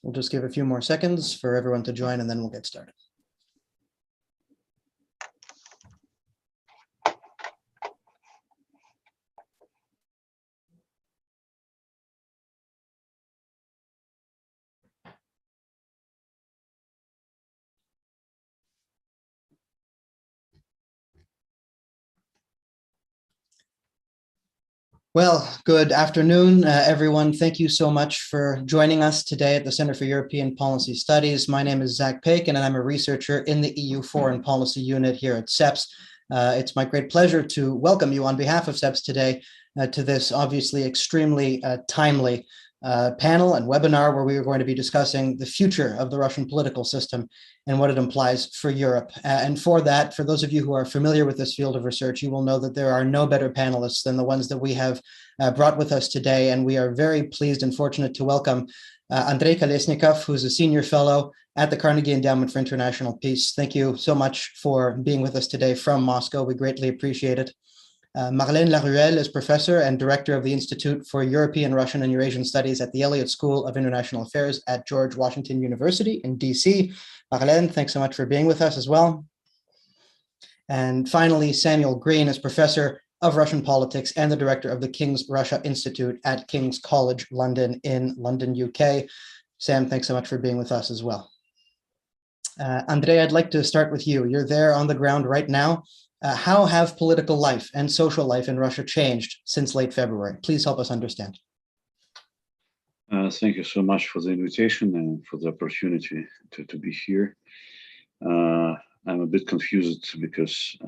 We'll just give a few more seconds for everyone to join and then we'll get started. Well, good afternoon, everyone. Thank you so much for joining us today at the Center for European Policy Studies. My name is Zach Pakin, and I'm a researcher in the EU Foreign Policy Unit here at CEPS. It's my great pleasure to welcome you on behalf of CEPS today to this obviously extremely timely panel and webinar where we are going to be discussing the future of the Russian political system and what it implies for Europe. And for that, for those of you who are familiar with this field of research, you will know that there are no better panelists than the ones that we have brought with us today. And we are very pleased and fortunate to welcome Andrei Kolesnikov, who's a senior fellow at the Carnegie Endowment for International Peace. Thank you so much for being with us today from Moscow. We greatly appreciate it. Marlène Laruelle is professor and director of the Institute for European, Russian, and Eurasian Studies at the Elliott School of International Affairs at George Washington University in DC. Marlène, thanks so much for being with us as well. And finally, Samuel Green is professor of Russian politics and the director of the King's Russia Institute at King's College London in London, UK. Sam, thanks so much for being with us as well. Andrei, I'd like to start with you. You're there on the ground right now. How have political life and social life in Russia changed since late February? Please help us understand. Thank you so much for the invitation and for the opportunity to be here. I'm a bit confused because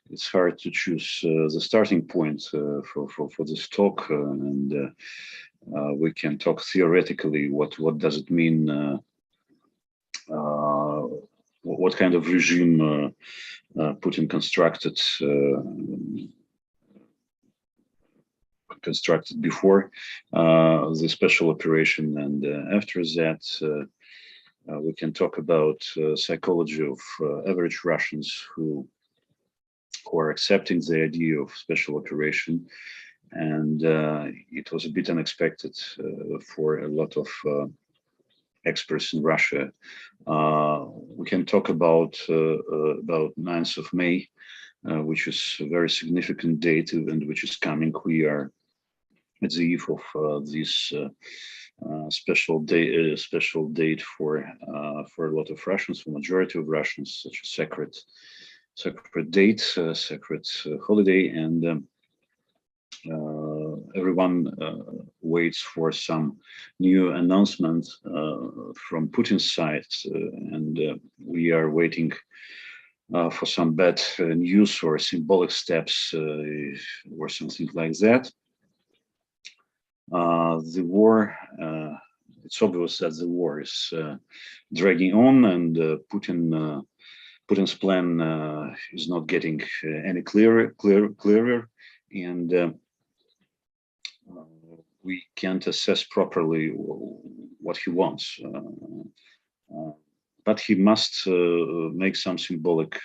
it's hard to choose the starting point for this talk, and we can talk theoretically. What does it mean? What kind of regime Putin constructed before the special operation, and after that we can talk about psychology of average Russians who are accepting the idea of special operation, and it was a bit unexpected for a lot of experts in Russia. We can talk about 9th of May, which is a very significant date and which is coming. We are at the eve of this special date for a lot of Russians, for majority of Russians, such a sacred date, sacred holiday, and everyone waits for some new announcement from Putin's side, and we are waiting for some bad news or symbolic steps or something like that. The war, it's obvious that the war is dragging on, and Putin's plan is not getting any clearer, and we can't assess properly what he wants. But he must make some symbolic,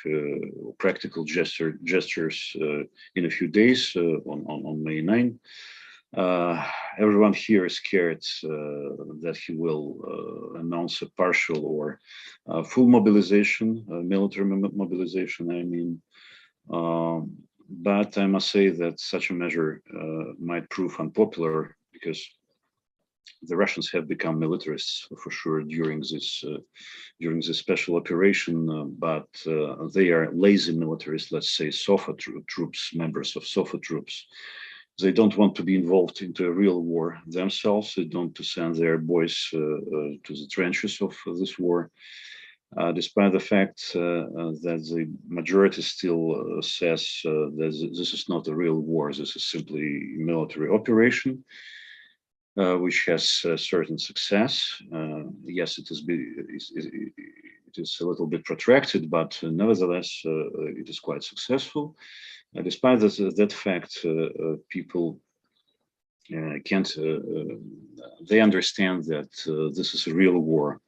practical gestures in a few days on May 9. Everyone here is scared that he will announce a partial or full mobilization, military mobilization, I mean. But I must say that such a measure might prove unpopular because the Russians have become militarists for sure during this special operation, but they are lazy militarists, let's say SOFA troops, members of SOFA troops. They don't want to be involved into a real war themselves. They don't want to send their boys to the trenches of this war, despite the fact that the majority still says that this is not a real war. This is simply a military operation, which has certain success. Yes, it is a little bit protracted, but nevertheless, it is quite successful. Despite that fact, people can't. They understand that this is a real war,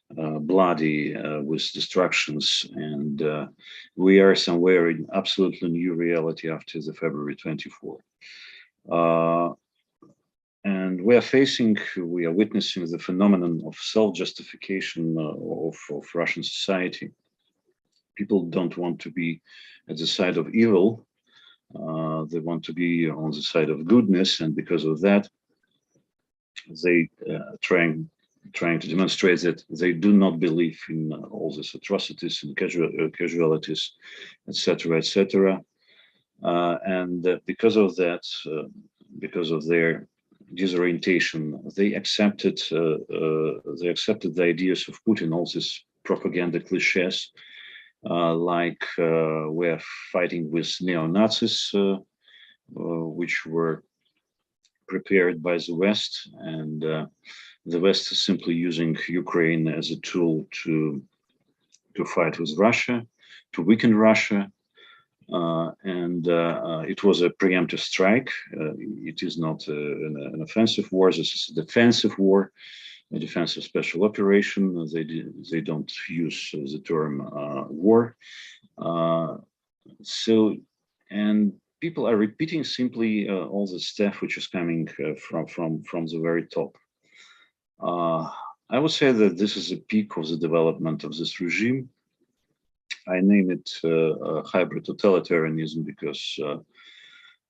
bloody, with destructions, and we are somewhere in absolutely new reality after the February 24. And we are witnessing the phenomenon of self-justification of Russian society. People don't want to be at the side of evil. They want to be on the side of goodness, and because of that, they trying to demonstrate that they do not believe in all these atrocities and casualties, etc., etc. And because of that, because of their disorientation, they accepted the ideas of Putin, all these propaganda cliches, like we're fighting with neo-Nazis, which were prepared by the West, and the West is simply using Ukraine as a tool to fight with Russia, to weaken Russia. And it was a preemptive strike. It is not an offensive war. This is a defensive war, a defensive special operation. They don't use the term war. And people are repeating simply all the stuff which is coming from the very top. I would say that this is a peak of the development of this regime. I name it hybrid totalitarianism because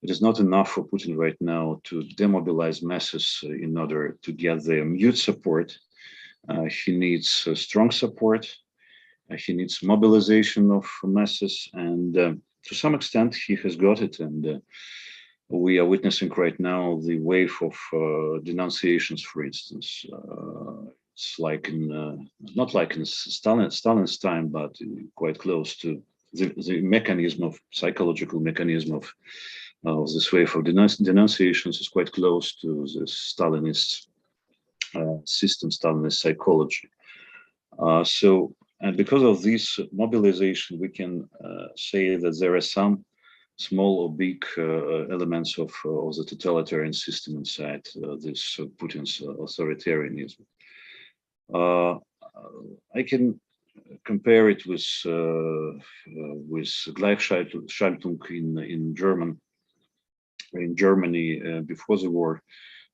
it is not enough for Putin right now to demobilize masses in order to get their mute support. He needs strong support. He needs mobilization of masses, and to some extent he has got it. And we are witnessing right now the wave of denunciations, for instance. It's like not like in Stalin's time, but quite close to the mechanism of psychological mechanism of this wave of denunciations is quite close to the Stalinist system, Stalinist psychology. And because of this mobilization, we can say that there are some small or big elements of the totalitarian system inside this Putin's authoritarianism. I can compare it with Gleichschaltung in Germany before the war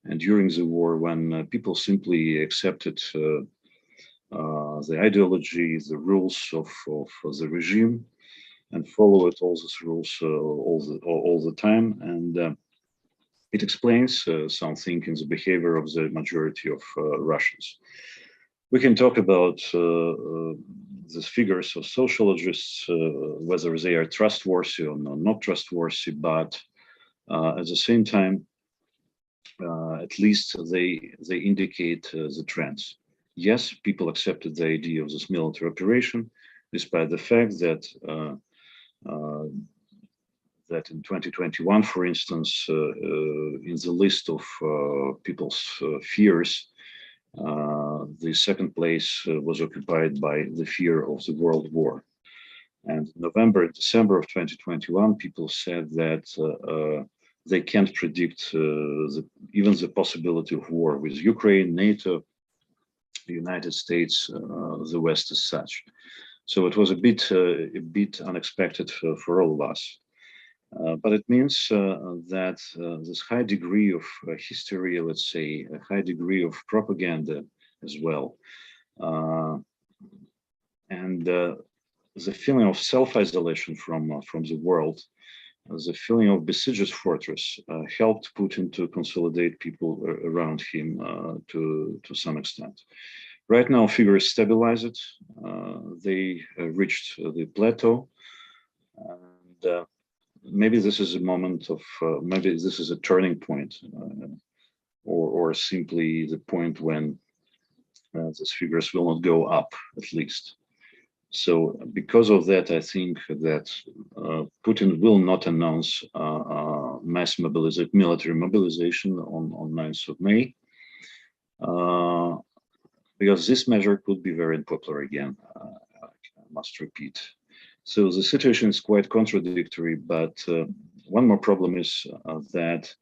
and during the war, when people simply accepted the ideology, the rules of the regime, and followed all these rules all the time, and it explains something in the behavior of the majority of Russians. We can talk about the figures of sociologists, whether they are trustworthy or not trustworthy, but at the same time, at least they indicate the trends. Yes, people accepted the idea of this military operation, despite the fact that that in 2021, for instance, in the list of people's fears, the second place was occupied by the fear of the World War. And November and December of 2021, people said that they can't predict even the possibility of war with Ukraine, NATO, the United States, the West as such. So it was a bit unexpected for all of us. But it means that this high degree of history, let's say, a high degree of propaganda as well, and the feeling of self-isolation from the world, the feeling of besieged fortress, helped Putin to consolidate people around him to some extent. Right now, figures stabilized. They reached the plateau, and maybe this is a moment of, maybe this is a turning point, or simply the point when these figures will not go up, at least. So because of that, I think that Putin will not announce mass military mobilization on 9th of May, because this measure could be very unpopular again, I must repeat. So the situation is quite contradictory, but one more problem is that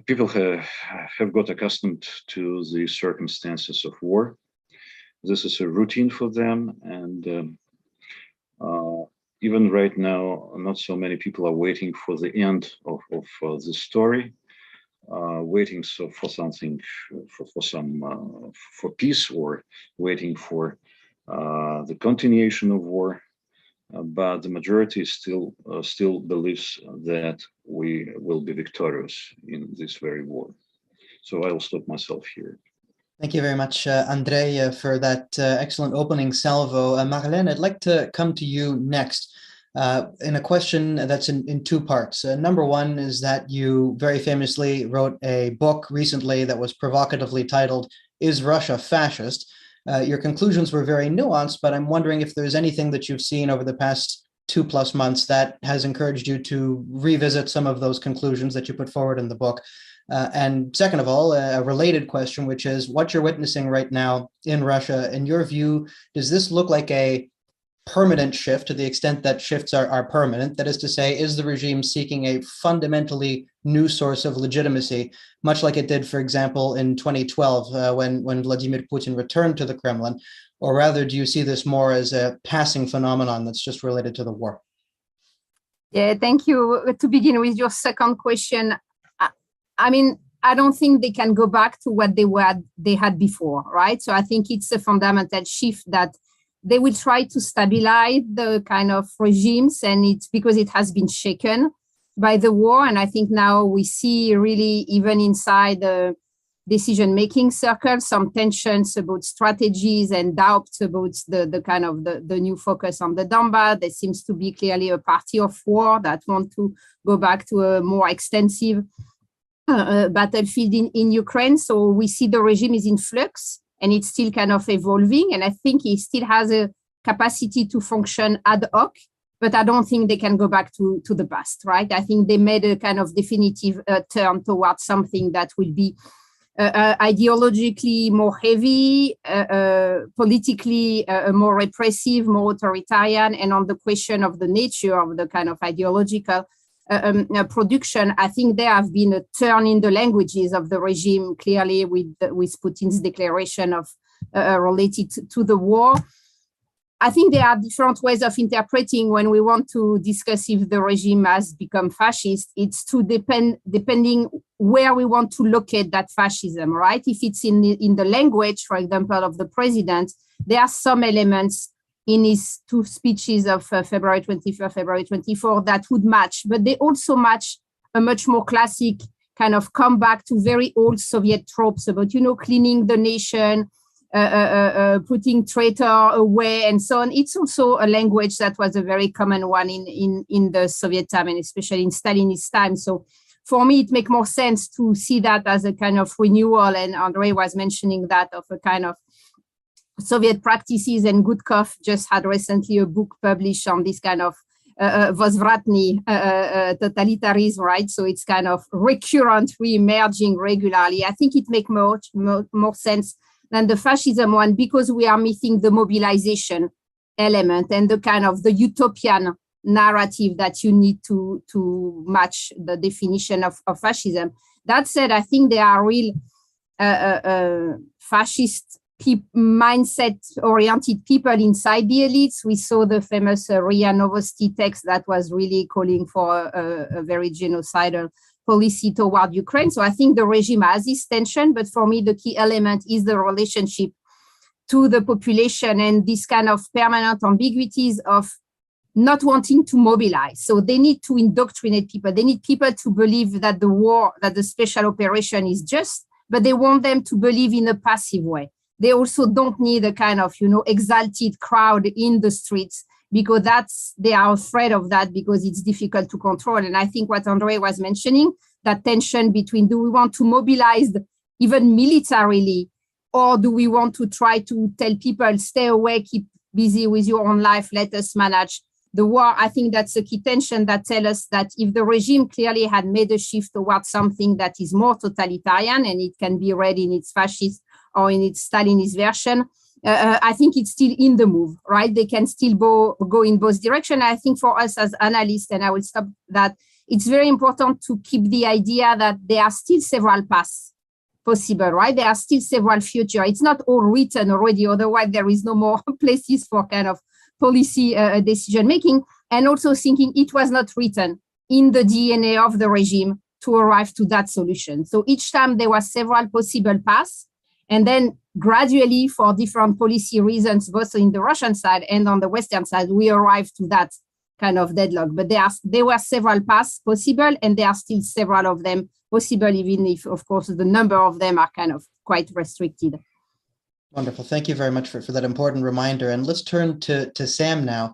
people have got accustomed to the circumstances of war. This is a routine for them, and even right now, not so many people are waiting for the end of this story. waiting for something, for peace, or waiting for the continuation of war. But the majority still believes that we will be victorious in this very war. So I will stop myself here. Thank you very much, Andrei, for that excellent opening salvo. Marlène, I'd like to come to you next in a question that's in two parts. Number one is that you very famously wrote a book recently that was provocatively titled, "Is Russia Fascist?" Your conclusions were very nuanced, but I'm wondering if there's anything that you've seen over the past 2+ months that has encouraged you to revisit some of those conclusions that you put forward in the book. And second of all, a related question, which is what you're witnessing right now in Russia. In your view, does this look like a permanent shift, to the extent that shifts are permanent? That is to say, is the regime seeking a fundamentally new source of legitimacy, much like it did, for example, in 2012, when Vladimir Putin returned to the Kremlin? Or rather, do you see this more as a passing phenomenon that's just related to the war? Yeah, thank you. To begin with your second question, I mean, I don't think they can go back to what they had before, right? So I think it's a fundamental shift that they will try to stabilize the kind of regimes, and it's because it has been shaken by the war. And I think now we see really, even inside the decision-making circle, some tensions about strategies and doubts about the kind of the new focus on the Donbass. There seems to be clearly a party of war that want to go back to a more extensive battlefield in Ukraine. So we see the regime is in flux and it's still kind of evolving. And I think it still has a capacity to function ad hoc, but I don't think they can go back to the past, right? I think they made a kind of definitive turn towards something that will be ideologically more heavy, politically more repressive, more authoritarian. And on the question of the nature of the kind of ideological production, I think there have been a turn in the languages of the regime, clearly with Putin's declaration of related to the war. I think there are different ways of interpreting when we want to discuss if the regime has become fascist. It's to depending where we want to locate that fascism, right? If it's in the language, for example, of the president, there are some elements in his two speeches of February 24, February 24, that would match, but they also match a much more classic kind of comeback to very old Soviet tropes about, cleaning the nation, putting traitor away and so on. It's also a language that was a very common one in the Soviet time, and especially in Stalinist time. So for me, it makes more sense to see that as a kind of renewal. And Andrei was mentioning that of a kind of Soviet practices, and Gudkov just had recently a book published on this kind of Vozvratny totalitarianism, right? So it's kind of recurrent, re-emerging regularly. I think it makes more sense than the fascism one, because we are missing the mobilization element and the kind of the utopian narrative that you need to match the definition of fascism. That said, I think there are real fascist mindset-oriented people inside the elites. We saw the famous RIA Novosti text that was really calling for a very genocidal policy toward Ukraine. So I think the regime has this tension, but for me, the key element is the relationship to the population and this kind of permanent ambiguities of not wanting to mobilize. So they need to indoctrinate people. They need people to believe that the war, that the special operation is just, but they want them to believe in a passive way. They also don't need a kind of, exalted crowd in the streets, because they are afraid of that because it's difficult to control. And I think what Andrei was mentioning, that tension between, do we want to mobilize even militarily, or do we want to try to tell people, stay away, keep busy with your own life, let us manage the war? I think that's a key tension that tells us that if the regime clearly had made a shift towards something that is more totalitarian, and it can be read in its fascist or in its Stalinist version, I think it's still in the move, right? They can still go in both directions. I think for us as analysts, and I will stop that, it's very important to keep the idea that there are still several paths possible, right? There are still several futures. It's not all written already, otherwise there is no more places for kind of policy decision making. And also thinking it was not written in the DNA of the regime to arrive to that solution. So each time there were several possible paths, and then gradually, for different policy reasons, both in the Russian side and on the Western side, we arrived to that kind of deadlock. But there were several paths possible, and there are still several of them possible, even if, of course, the number of them are kind of quite restricted. Wonderful. Thank you very much for that important reminder. And let's turn to Sam now.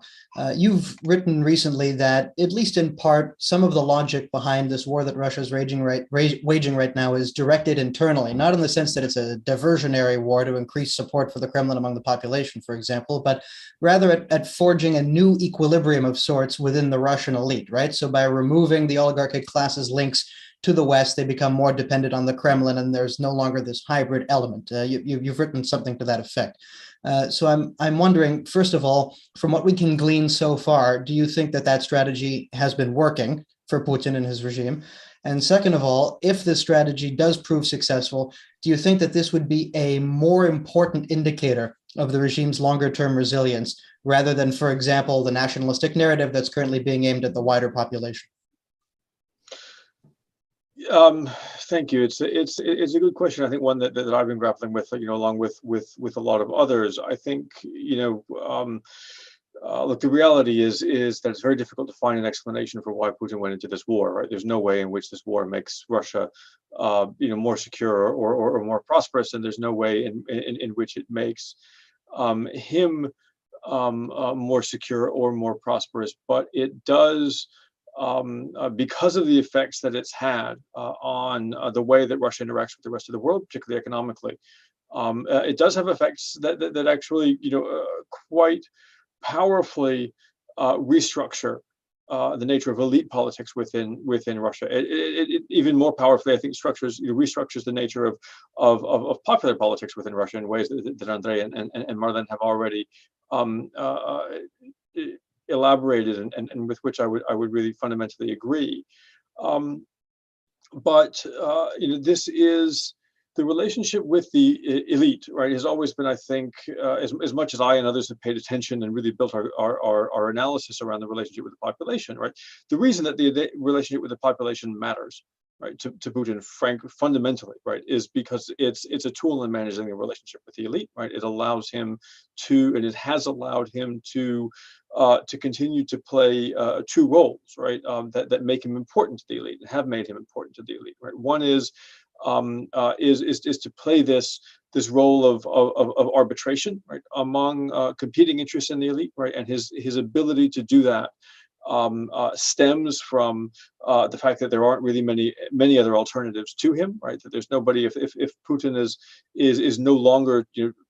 You've written recently that, at least in part, some of the logic behind this war that Russia is waging right now is directed internally, not in the sense that it's a diversionary war to increase support for the Kremlin among the population, for example, but rather at forging a new equilibrium of sorts within the Russian elite, right? So by removing the oligarchic class's links to the West, they become more dependent on the Kremlin, and there's no longer this hybrid element. You've written something to that effect. So I'm wondering, first of all, from what we can glean so far, do you think that strategy has been working for Putin and his regime? And second of all, if this strategy does prove successful, do you think that this would be a more important indicator of the regime's longer-term resilience, rather than, for example, the nationalistic narrative that's currently being aimed at the wider population? Thank you. It's a good question. I think one that I've been grappling with, along with a lot of others. I think, look, the reality is that it's very difficult to find an explanation for why Putin went into this war. Right? There's no way in which this war makes Russia, more secure or more prosperous, and there's no way in which it makes him more secure or more prosperous. But it does. Because of the effects that it's had on the way that Russia interacts with the rest of the world, particularly economically, it does have effects that actually, quite powerfully restructure the nature of elite politics within Russia. It even more powerfully, I think, restructures the nature of popular politics within Russia in ways that Andrei and Marlene have already elaborated and with which I would really fundamentally agree. But this is the relationship with the elite, right? Has always been, I think, as much as I and others have paid attention and really built our analysis around the relationship with the population, right? The reason that the relationship with the population matters, right, to Putin, fundamentally, right, is because it's a tool in managing the relationship with the elite, right? It allows him to, and it has allowed him to continue to play two roles, right, that make him important to the elite, and have made him important to the elite, right? One is to play this role of arbitration, right, among competing interests in the elite, right, and his ability to do that stems from the fact that there aren't really many other alternatives to him, right? That there's nobody. If Putin is no longer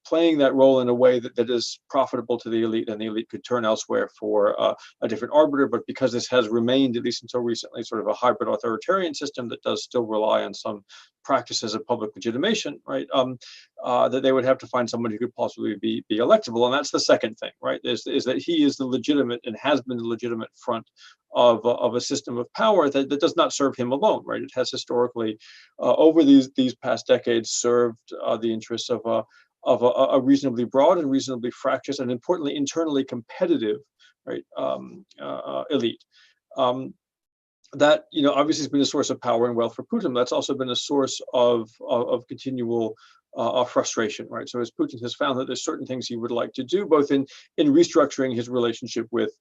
playing that role in a way that is profitable to the elite, then the elite could turn elsewhere for a different arbiter. But because this has remained, at least until recently, sort of a hybrid authoritarian system that does still rely on some practices of public legitimation, right? That they would have to find someone who could possibly be electable, and that's the second thing, right? Is that he is the legitimate and has been the legitimate front of a system of power that does not serve him alone, right? It has historically, over these past decades, served the interests of a reasonably broad and reasonably fractious and, importantly, internally competitive, right, elite. That obviously has been a source of power and wealth for Putin. That's also been a source of continual frustration, right? So as Putin has found that there's certain things he would like to do, both in restructuring his relationship with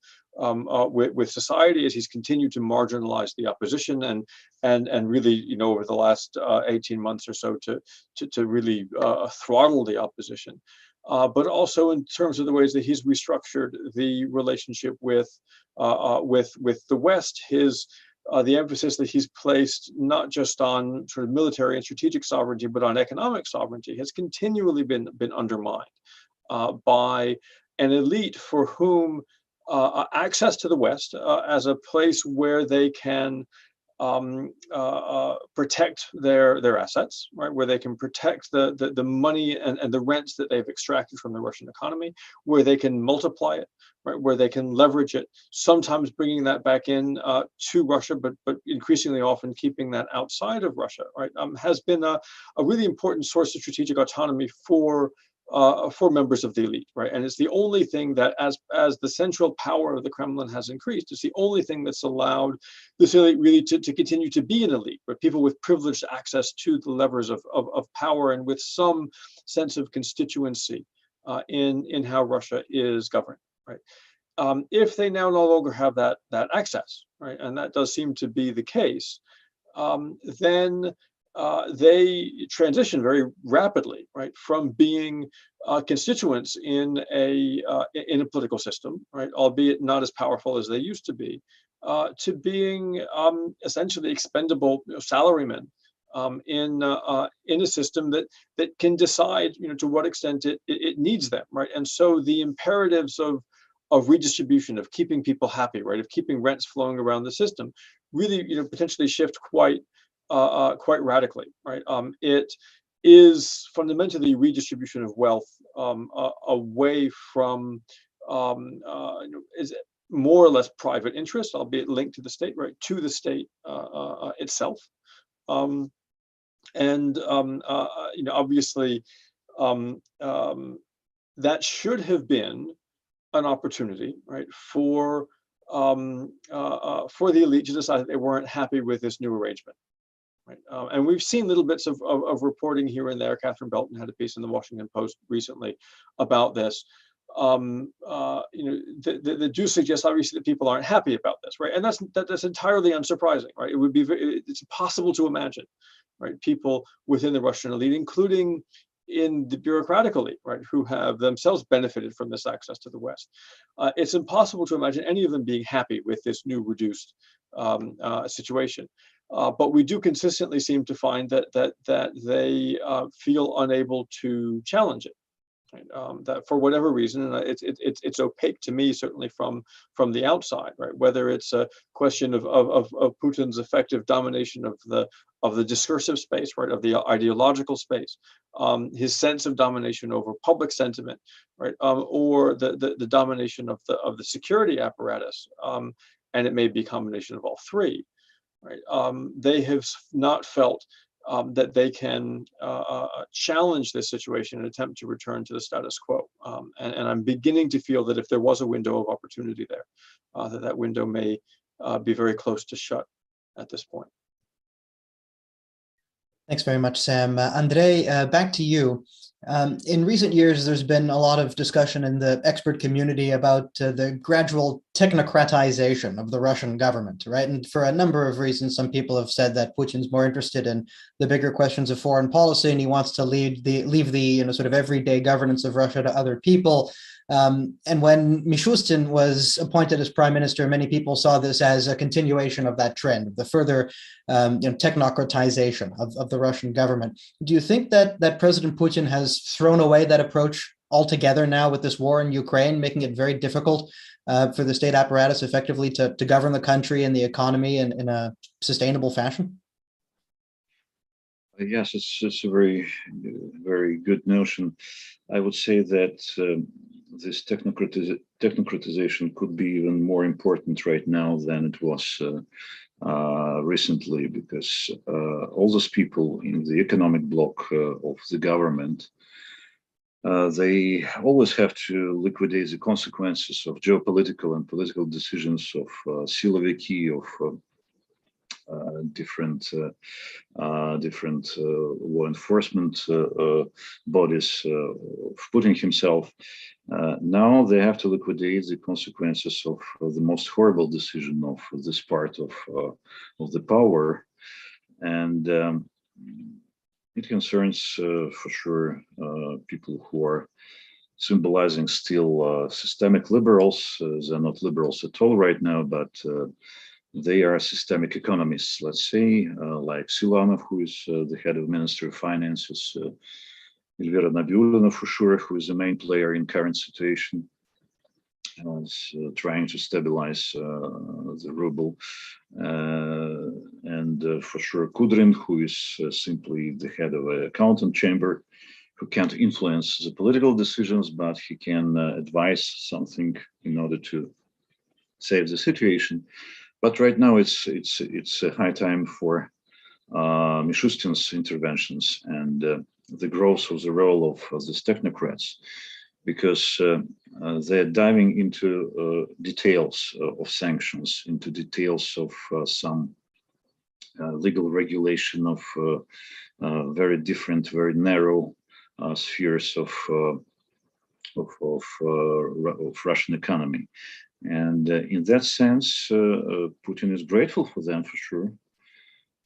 society, as he's continued to marginalize the opposition and really over the last 18 months or so to really throttle the opposition. But also in terms of the ways that he's restructured the relationship with the West, the emphasis that he's placed not just on sort of military and strategic sovereignty, but on economic sovereignty, has continually been undermined by an elite for whom access to the West as a place where they can protect their assets, right? Where they can protect the money and the rents that they've extracted from the Russian economy, where they can multiply it, right? Where they can leverage it, sometimes bringing that back in to Russia, but increasingly often keeping that outside of Russia, right? Has been a really important source of strategic autonomy for for members of the elite, right? And it's the only thing that, as the central power of the Kremlin has increased, it's the only thing that's allowed this elite really to continue to be an elite, but people with privileged access to the levers of power and with some sense of constituency in how Russia is governed, right? If they now no longer have that access, right, and that does seem to be the case, then they transition very rapidly, right, from being constituents in a political system, right, albeit not as powerful as they used to be, to being essentially expendable salarymen in a system that can decide, to what extent it needs them, right, and so the imperatives of redistribution, of keeping people happy, right, of keeping rents flowing around the system, really, potentially shift quite radically, right? It is fundamentally redistribution of wealth away from is more or less private interest, albeit linked to the state, right, to the state itself, and obviously that should have been an opportunity, right, for the elite to decide that they weren't happy with this new arrangement. Right. And we've seen little bits of reporting here and there. Catherine Belton had a piece in the Washington Post recently about this. That do suggest obviously that people aren't happy about this, right? And that's entirely unsurprising, right? It would be it's impossible to imagine, right? People within the Russian elite, including in the bureaucratic elite, right, who have themselves benefited from this access to the West. It's impossible to imagine any of them being happy with this new reduced situation. But we do consistently seem to find that they feel unable to challenge it, right? That for whatever reason, and it's opaque to me, certainly from the outside, right? Whether it's a question of Putin's effective domination of the discursive space, right, of the ideological space, his sense of domination over public sentiment, right, or the domination of the security apparatus, and it may be a combination of all three. Right, they have not felt that they can challenge this situation and attempt to return to the status quo. And I'm beginning to feel that if there was a window of opportunity there, that window may be very close to shut at this point. Thanks very much, Sam. Andrei, back to you. In recent years, there's been a lot of discussion in the expert community about the gradual technocratization of the Russian government, right? And for a number of reasons, some people have said that Putin's more interested in the bigger questions of foreign policy, and he wants to leave the sort of everyday governance of Russia to other people. And when Mishustin was appointed as prime minister, many people saw this as a continuation of that trend, of the further technocratization of the Russian government. Do you think that President Putin has thrown away that approach altogether now with this war in Ukraine, making it very difficult for the state apparatus effectively to govern the country and the economy in a sustainable fashion? Yes, it's a very, very good notion. I would say that this technocratization could be even more important right now than it was recently, because all those people in the economic bloc of the government, they always have to liquidate the consequences of geopolitical and political decisions of siloviki, of different law enforcement bodies of Putin himself. Now they have to liquidate the consequences of the most horrible decision of this part of the power, and it concerns for sure people who are symbolizing still systemic liberals. They're not liberals at all right now, but they are systemic economists, let's say, like Silanov, who is the head of Ministry of Finances, Elvira Nabiulina, for sure, who is the main player in current situation, is trying to stabilize the ruble, and for sure Kudrin, who is simply the head of an accountant chamber, who can't influence the political decisions, but he can advise something in order to save the situation. But right now, it's a high time for Mishustin's interventions, and the growth of the role of these technocrats, because they're diving into details of sanctions, into details of some legal regulation of very different, very narrow spheres of Russian economy. And in that sense, Putin is grateful for them for sure.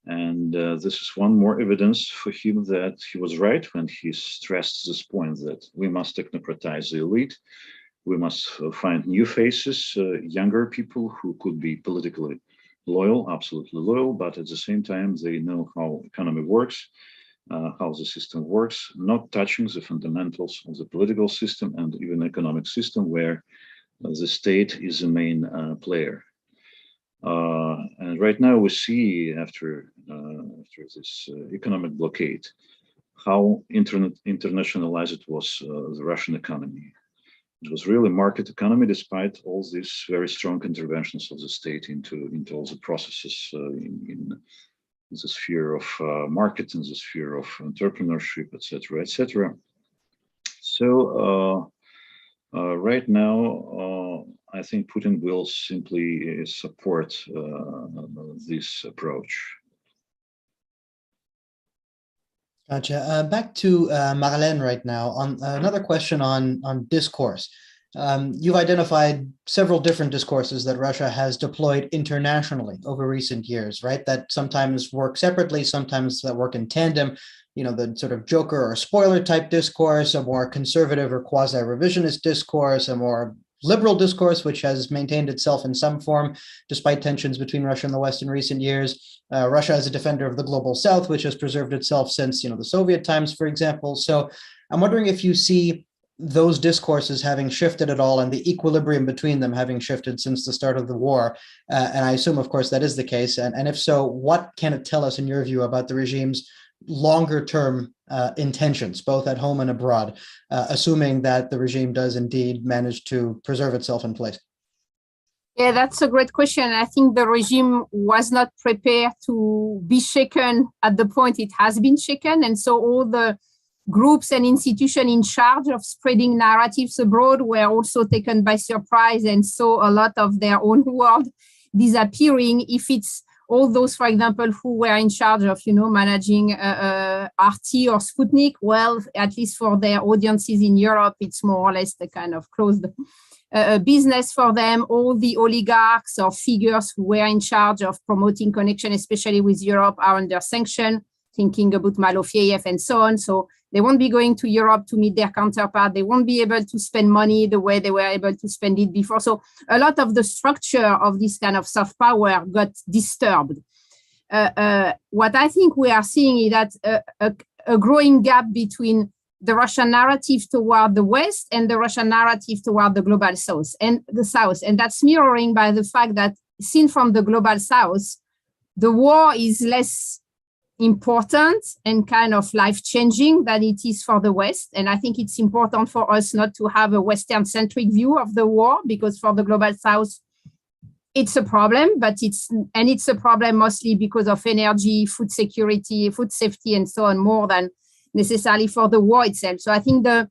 And this is one more evidence for him that he was right when he stressed this point that we must technocratize the elite. We must find new faces, younger people who could be politically loyal, absolutely loyal, but at the same time, they know how economy works, how the system works, not touching the fundamentals of the political system and even economic system where the state is the main player. And right now we see after this economic blockade, how internationalized it was the Russian economy. It was really market economy, despite all these very strong interventions of the state into all the processes in the sphere of market, in the sphere of entrepreneurship, etc., etc. So right now, I think Putin will simply support this approach. Gotcha. Back to Marlène right now on another question on discourse. You've identified several different discourses that Russia has deployed internationally over recent years, right? That sometimes work separately, sometimes that work in tandem. You know, the sort of joker or spoiler type discourse, a more conservative or quasi-revisionist discourse, a more liberal discourse, which has maintained itself in some form, despite tensions between Russia and the West in recent years. Russia is a defender of the global South, which has preserved itself since, the Soviet times, for example. So I'm wondering if you see those discourses having shifted at all and the equilibrium between them having shifted since the start of the war. And I assume, of course, that is the case. And if so, what can it tell us, in your view, about the regime's longer term intentions, both at home and abroad, assuming that the regime does indeed manage to preserve itself in place? Yeah, that's a great question. I think the regime was not prepared to be shaken at the point it has been shaken. And so all the groups and institutions in charge of spreading narratives abroad were also taken by surprise and saw a lot of their own world disappearing. If it's all those, for example, who were in charge of, managing RT or Sputnik, well, at least for their audiences in Europe, it's more or less the kind of closed business for them. All the oligarchs or figures who were in charge of promoting connection, especially with Europe, are under sanction, thinking about Malofeyev and so on. So they won't be going to Europe to meet their counterpart. They won't be able to spend money the way they were able to spend it before. So a lot of the structure of this kind of soft power got disturbed. What I think we are seeing is that a growing gap between the Russian narrative toward the West and the Russian narrative toward the global South. And that's mirroring by the fact that seen from the global South, the war is less important and kind of life-changing than it is for the West. And I think it's important for us not to have a Western-centric view of the war, because for the global South, it's a problem, but it's a problem mostly because of energy, food security, food safety, and so on, more than necessarily for the war itself. So I think the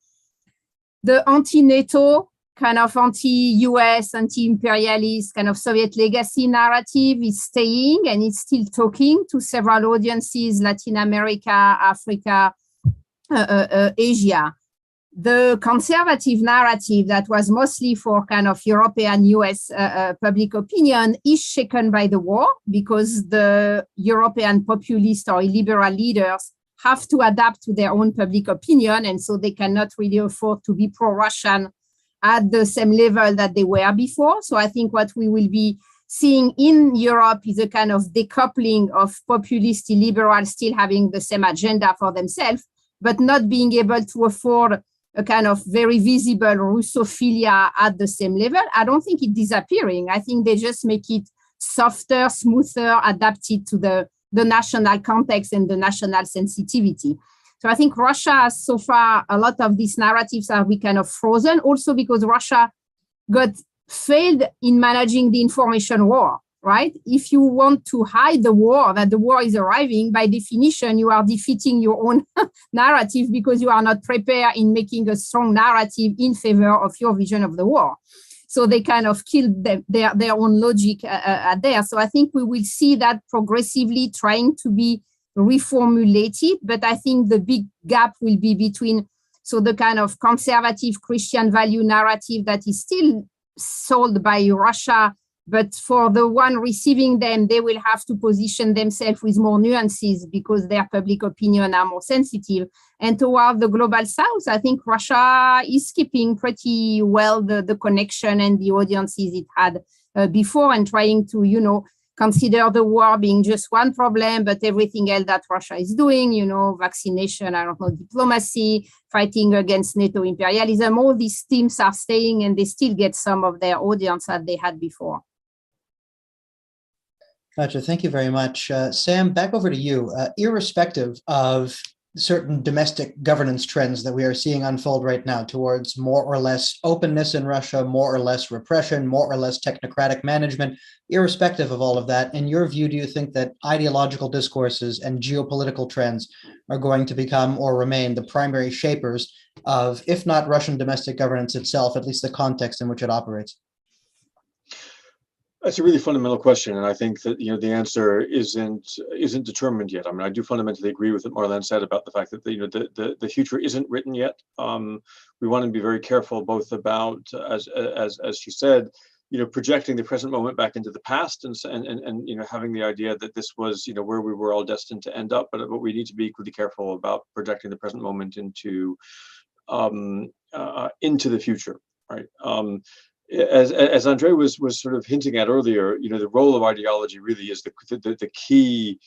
anti-NATO, kind of anti-US, anti-imperialist kind of Soviet legacy narrative is staying, and it's still talking to several audiences, Latin America, Africa, Asia. The conservative narrative that was mostly for kind of European US public opinion is shaken by the war, because the European populist or liberal leaders have to adapt to their own public opinion, and so they cannot really afford to be pro-Russian at the same level that they were before. So I think what we will be seeing in Europe is a kind of decoupling of populist liberals still having the same agenda for themselves, but not being able to afford a kind of very visible Russophilia at the same level. I don't think it's disappearing. I think they just make it softer, smoother, adapted to the national context and the national sensitivity. So I think Russia has so far, a lot of these narratives are kind of frozen, also because Russia failed in managing the information war. right? If you want to hide the war, that the war is arriving, by definition, you are defeating your own narrative because you are not prepared in making a strong narrative in favor of your vision of the war. So they kind of killed their own logic there. So I think we will see that progressively trying to be reformulated, but I think the big gap will be between the kind of conservative Christian value narrative that is still sold by Russia, but for the one receiving them, they will have to position themselves with more nuances because their public opinion are more sensitive. And toward the global south, I think Russia is keeping pretty well the connection and the audiences it had before, and trying to, consider the war being just one problem, but everything else that Russia is doing, vaccination, diplomacy, fighting against NATO imperialism, all these themes are staying, and they still get some of their audience that they had before. Gotcha. Thank you very much. Sam, back over to you. Irrespective of certain domestic governance trends that we are seeing unfold right now towards more or less openness in Russia, more or less repression, more or less technocratic management, irrespective of all of that, in your view, do you think that ideological discourses and geopolitical trends are going to become or remain the primary shapers of, if not Russian domestic governance itself, at least the context in which it operates? That's a really fundamental question, and I think that the answer isn't determined yet. I mean, I do fundamentally agree with what Marlene said about the fact that the future isn't written yet. We want to be very careful both about, as she said, projecting the present moment back into the past, and having the idea that this was where we were all destined to end up. But we need to be equally careful about projecting the present moment into the future, right? As Andre was sort of hinting at earlier, the role of ideology really is the key,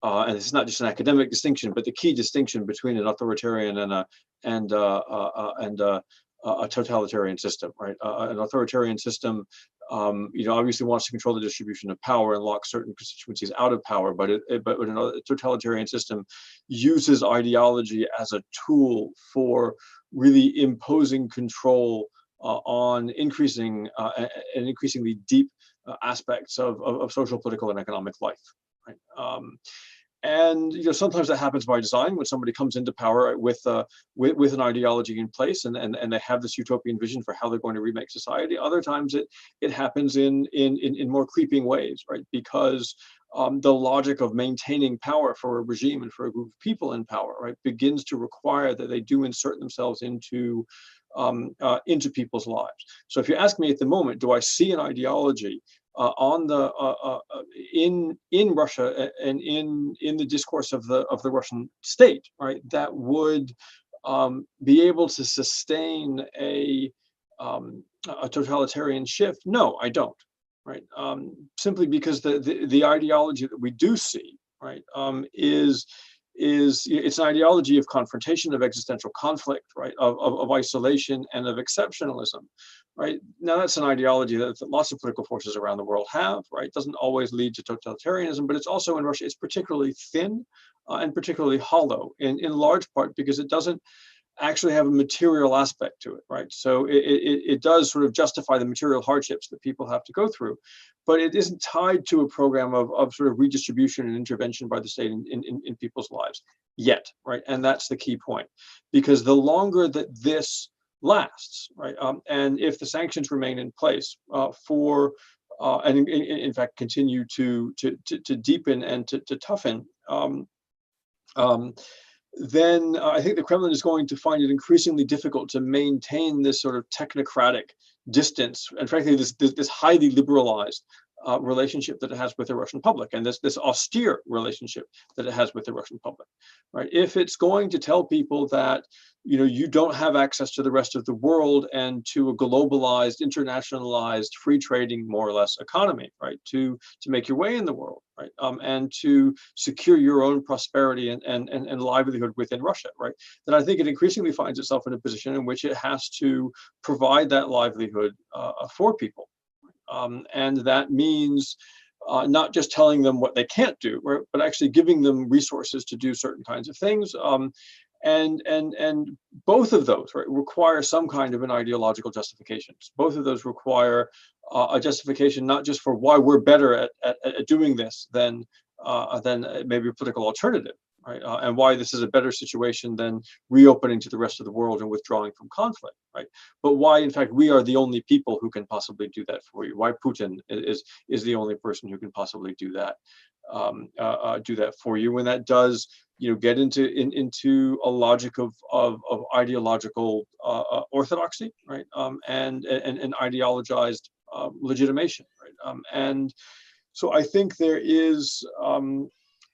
and it's not just an academic distinction, but the key distinction between an authoritarian and a totalitarian system, right? An authoritarian system, obviously wants to control the distribution of power and lock certain constituencies out of power, but a totalitarian system uses ideology as a tool for really imposing control on increasingly deep aspects of social, political, and economic life, right? And sometimes that happens by design when somebody comes into power with an ideology in place, and they have this utopian vision for how they're going to remake society. Other times it happens in more creeping ways, right? Because the logic of maintaining power for a regime and for a group of people in power, right, begins to require that they do insert themselves into people's lives. So if you ask me at the moment, do I see an ideology in Russia and in the discourse of the Russian state, right, that would be able to sustain a totalitarian shift? No, I don't, right? Simply because the ideology that we do see, right, it's an ideology of confrontation, of existential conflict, right, of isolation, and of exceptionalism, right? Now that's an ideology that lots of political forces around the world have, right? It doesn't always lead to totalitarianism, but it's also in Russia, it's particularly thin and particularly hollow, in large part because it doesn't actually have a material aspect to it, right? So it does sort of justify the material hardships that people have to go through, but it isn't tied to a program of sort of redistribution and intervention by the state in people's lives yet, right? And that's the key point, because the longer that this lasts, right, and if the sanctions remain in place and in fact continue to deepen and to toughen, then I think the Kremlin is going to find it increasingly difficult to maintain this sort of technocratic distance, and frankly, this highly liberalized relationship that it has with the Russian public, and this austere relationship that it has with the Russian public, right? If it's going to tell people that you don't have access to the rest of the world and to a globalized, internationalized, free trading, more or less, economy, right, to make your way in the world, right, and to secure your own prosperity and livelihood within Russia, right, then I think it increasingly finds itself in a position in which it has to provide that livelihood for people. And that means not just telling them what they can't do, right, but actually giving them resources to do certain kinds of things, And both of those, right, require some kind of an ideological justification. Both of those require a justification not just for why we're better at doing this than maybe a political alternative, right, and why this is a better situation than reopening to the rest of the world and withdrawing from conflict, right, but why in fact we are the only people who can possibly do that for you. Why Putin is the only person who can possibly do that for you, when that does get into a logic of ideological orthodoxy, right, and ideologized legitimation, right, and so I think there is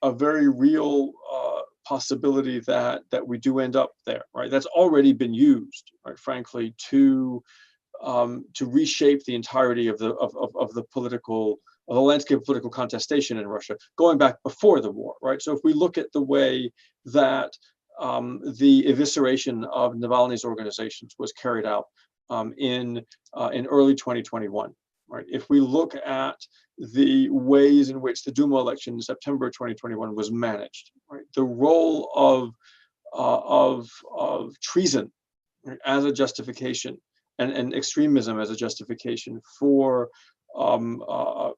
a very real possibility that we do end up there, right. That's already been used, right, frankly, to reshape the entirety of the political, of the landscape of political contestation in Russia, going back before the war, right. So if we look at the way that the evisceration of Navalny's organizations was carried out in early 2021, right. If we look at the ways in which the Duma election in September 2021 was managed, right, the role of treason, right, as a justification, and extremism as a justification for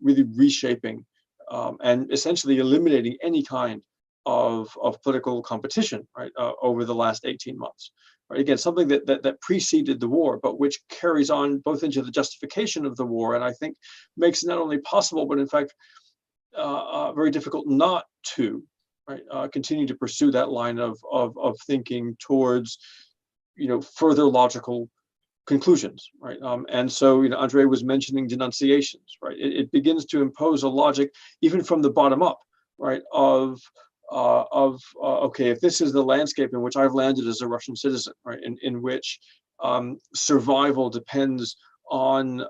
really reshaping and essentially eliminating any kind of political competition, right, over the last 18 months. Right, again, something that preceded the war, but which carries on both into the justification of the war, and I think makes it not only possible, but in fact very difficult not to, right, continue to pursue that line of thinking towards further logical conclusions, right? And so, Andre was mentioning denunciations, right? It begins to impose a logic, even from the bottom up, right? Of okay, if this is the landscape in which I've landed as a Russian citizen, right? In which survival depends on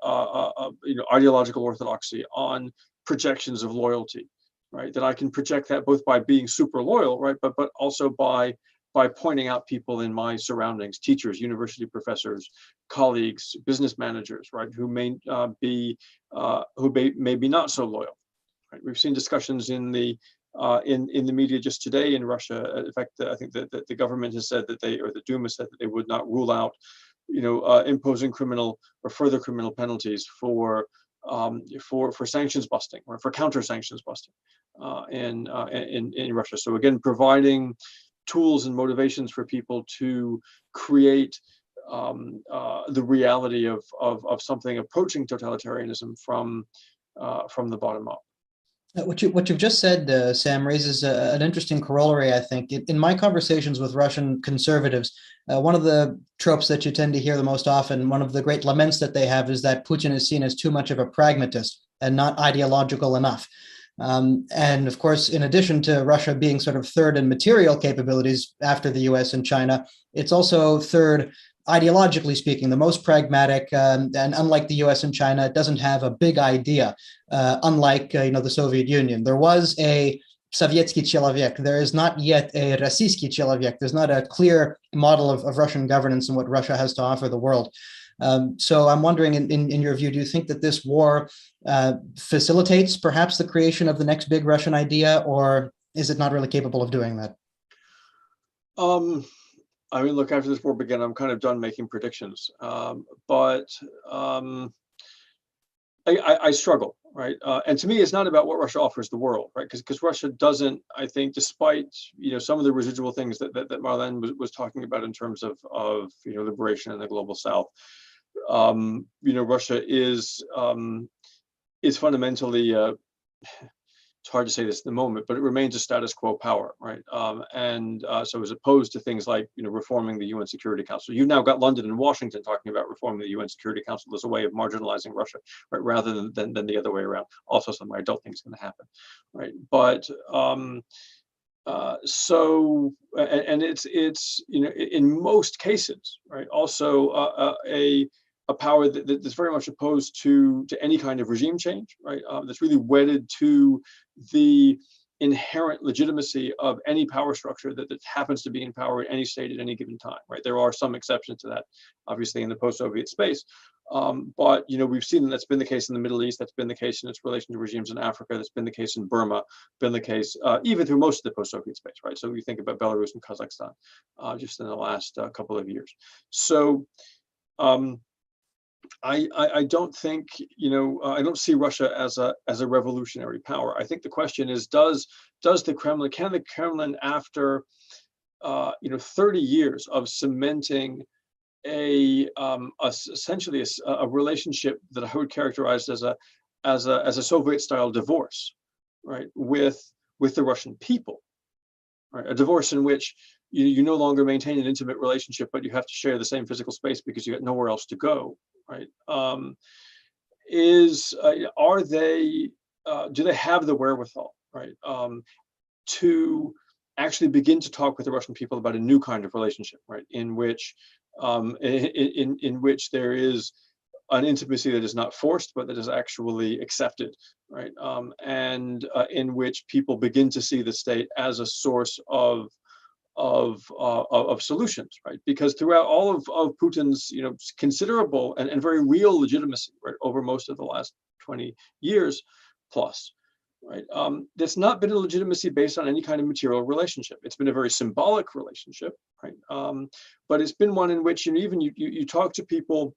ideological orthodoxy, on projections of loyalty, right? That I can project that both by being super loyal, right? But also by pointing out people in my surroundings, teachers, university professors, colleagues, business managers, right, who may be not so loyal. Right? We've seen discussions in the media just today in Russia. In fact, I think that the government has said that the Duma said that they would not rule out, imposing criminal or further criminal penalties for sanctions busting or for counter sanctions busting in Russia. So again, providing tools and motivations for people to create the reality of something approaching totalitarianism from the bottom up. What you've just said, Sam, raises an interesting corollary, I think. In my conversations with Russian conservatives, one of the tropes that you tend to hear the most often, one of the great laments that they have, is that Putin is seen as too much of a pragmatist and not ideological enough. And of course, in addition to Russia being sort of third in material capabilities after the US and China, it's also third, ideologically speaking, the most pragmatic. And unlike the US and China, it doesn't have a big idea, unlike the Soviet Union. There was a Sovietsky человек. There is not yet a Российский человек. There's not a clear model of Russian governance and what Russia has to offer the world. So I'm wondering, in your view, do you think that this war facilitates perhaps the creation of the next big Russian idea, or is it not really capable of doing that? I mean, look, after this war began, I'm kind of done making predictions, but I struggle, right? And to me, it's not about what Russia offers the world, right? Because Russia doesn't, I think, despite some of the residual things that Marlene was talking about in terms of liberation in the global South, Russia is fundamentally it's hard to say this at the moment, but it remains a status quo power, right? So as opposed to things like reforming the UN Security Council, you've now got London and Washington talking about reforming the UN Security Council as a way of marginalizing Russia, right? Rather than the other way around. Also, something I don't think is going to happen, right? But it's in most cases, right? Also a power that's very much opposed to any kind of regime change, right? That's really wedded to the inherent legitimacy of any power structure that happens to be in power at any state at any given time, right? There are some exceptions to that, obviously, in the post-Soviet space, But we've seen that's been the case in the Middle East. That's been the case in its relation to regimes in Africa. That's been the case in Burma. Been the case even through most of the post-Soviet space, right? So you think about Belarus and Kazakhstan just in the last couple of years. So I don't think I don't see Russia as a revolutionary power. I think the question is, can the Kremlin, after 30 years of cementing essentially a relationship that I would characterize as a Soviet-style divorce, right, with the Russian people, right, a divorce in which you no longer maintain an intimate relationship, but you have to share the same physical space because you got nowhere else to go, right? Do they have the wherewithal, right, to actually begin to talk with the Russian people about a new kind of relationship, right, in which there is an intimacy that is not forced, but that is actually accepted, right, and in which people begin to see the state as a source of solutions, right? Because throughout all of Putin's considerable and very real legitimacy, right, over most of the last 20 years plus, right, there's not been a legitimacy based on any kind of material relationship. It's been a very symbolic relationship, right? But it's been one in which you talk to people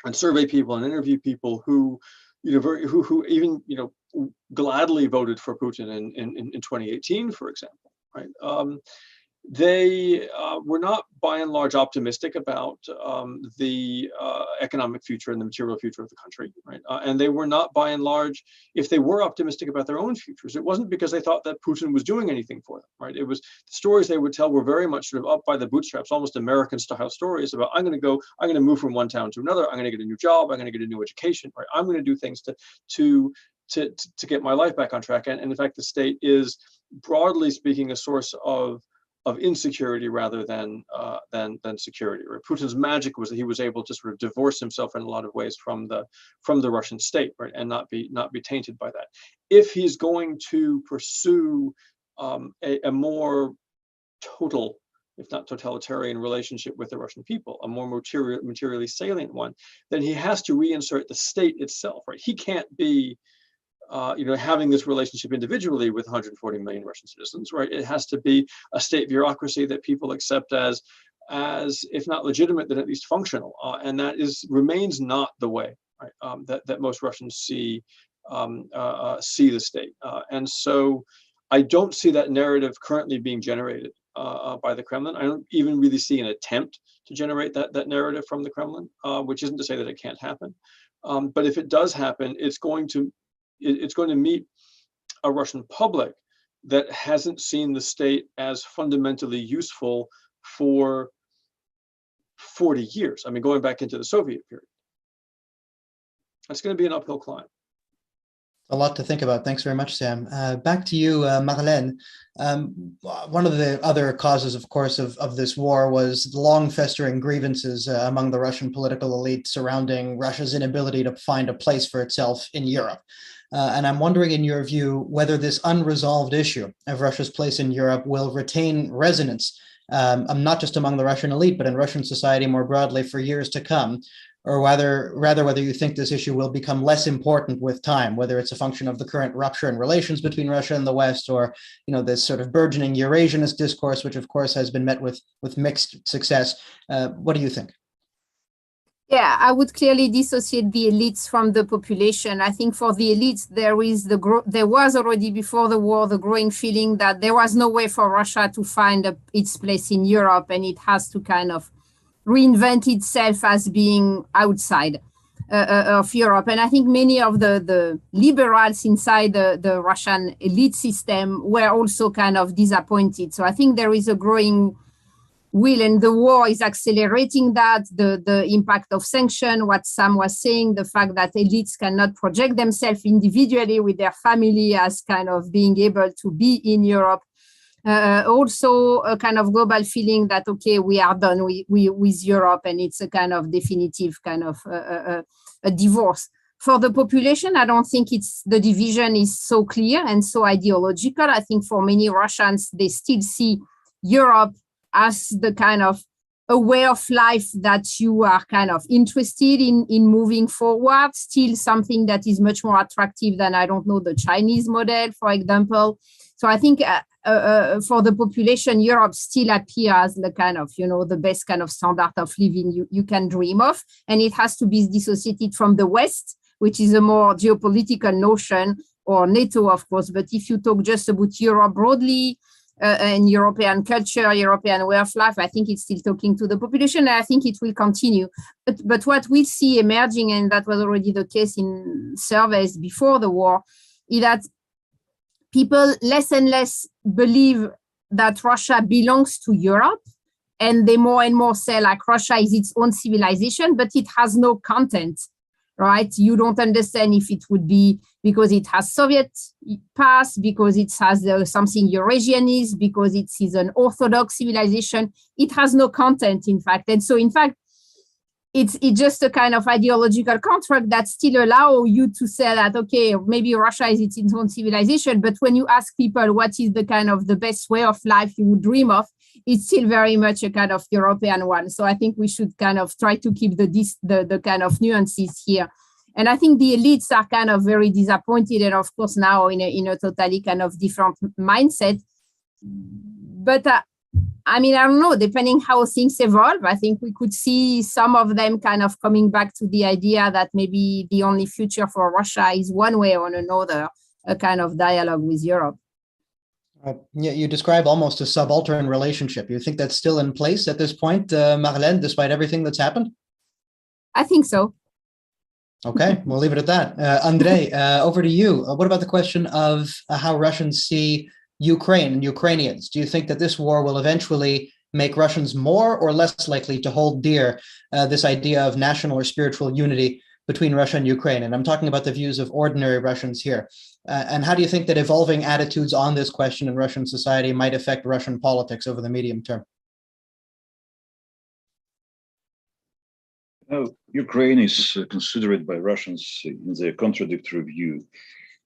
and survey people and interview people who even gladly voted for Putin in 2018, for example, right? They were not, by and large, optimistic about the economic future and the material future of the country, right? And they were not, by and large, if they were optimistic about their own futures, it wasn't because they thought that Putin was doing anything for them, right? It was the stories they would tell were very much sort of up by the bootstraps, almost American-style stories about I'm going to move from one town to another, I'm going to get a new job, I'm going to get a new education, right? I'm going to do things to get my life back on track. And in fact, the state is, broadly speaking, a source of insecurity rather than security. Right? Putin's magic was that he was able to sort of divorce himself in a lot of ways from the Russian state, right, and not be tainted by that. If he's going to pursue a more total, if not totalitarian, relationship with the Russian people, a more materially salient one, then he has to reinsert the state itself. Right? He can't be having this relationship individually with 140 million Russian citizens, right? It has to be a state bureaucracy that people accept as if not legitimate, then at least functional, and that remains not the way, right, that most Russians see the state, and so I don't see that narrative currently being generated by the Kremlin. I don't even really see an attempt to generate that narrative from the Kremlin, which isn't to say that it can't happen, but if it does happen, it's going to meet a Russian public that hasn't seen the state as fundamentally useful for 40 years. I mean, going back into the Soviet period. That's going to be an uphill climb. A lot to think about. Thanks very much, Sam. Back to you, Marlène. One of the other causes, of course, of this war was the long festering grievances among the Russian political elite surrounding Russia's inability to find a place for itself in Europe. And I'm wondering, in your view, whether this unresolved issue of Russia's place in Europe will retain resonance, not just among the Russian elite, but in Russian society more broadly for years to come, or whether you think this issue will become less important with time, whether it's a function of the current rupture in relations between Russia and the West, or this sort of burgeoning Eurasianist discourse, which of course has been met with mixed success. What do you think? Yeah, I would clearly dissociate the elites from the population. I think for the elites, there was already before the war the growing feeling that there was no way for Russia to find its place in Europe, and it has to kind of reinvent itself as being outside of Europe. And I think many of the liberals inside the Russian elite system were also kind of disappointed. So I think there is a growing will, and the war is accelerating that, the impact of sanction, what Sam was saying, the fact that elites cannot project themselves individually with their family as kind of being able to be in Europe. Also a kind of global feeling that, okay, we are done with Europe, and it's a kind of definitive kind of a divorce. For the population, I don't think the division is so clear and so ideological. I think for many Russians, they still see Europe as the kind of a way of life that you are kind of interested in moving forward, still something that is much more attractive than, I don't know, the Chinese model, for example. So I think for the population, Europe still appears the kind of, the best kind of standard of living you can dream of. And it has to be dissociated from the West, which is a more geopolitical notion, or NATO, of course. But if you talk just about Europe broadly, and European culture, European way of life, I think it's still talking to the population, and I think it will continue. But what we see emerging, and that was already the case in surveys before the war, is that people less and less believe that Russia belongs to Europe, and they more and more say like Russia is its own civilization, but it has no content. Right? You don't understand if it would be because it has Soviet past, because it has something Eurasianist, because it is an Orthodox civilization. It has no content, in fact. And so, in fact, it's just a kind of ideological contract that still allow you to say that, okay, maybe Russia is its own civilization, but when you ask people what is the kind of the best way of life you would dream of, it's still very much a kind of European one. So I think we should kind of try to keep the kind of nuances here. And I think the elites are kind of very disappointed, and of course now in a totally kind of different mindset. But I mean, I don't know, depending how things evolve, I think we could see some of them kind of coming back to the idea that maybe the only future for Russia is one way or another, a kind of dialogue with Europe. Yeah, you describe almost a subaltern relationship. You think that's still in place at this point, Marlène, despite everything that's happened? I think so. Okay, we'll leave it at that. Andrei, over to you. What about the question of how Russians see Ukraine and Ukrainians? Do you think that this war will eventually make Russians more or less likely to hold dear this idea of national or spiritual unity between Russia and Ukraine? And I'm talking about the views of ordinary Russians here. And how do you think that evolving attitudes on this question in Russian society might affect Russian politics over the medium term? Ukraine is considered by Russians in their contradictory view.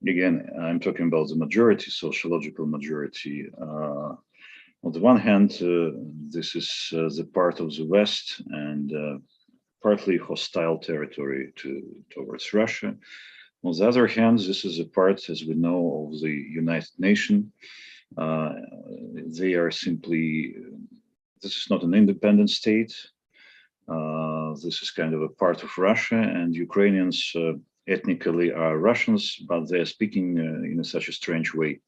Again, I'm talking about the majority, sociological majority. On the one hand, this is the part of the West and partly hostile territory towards Russia. On the other hand, this is a part, as we know, of the United Nations. They are simply, this is not an independent state. This is kind of a part of Russia, and Ukrainians ethnically are Russians, but they're speaking in such a strange way,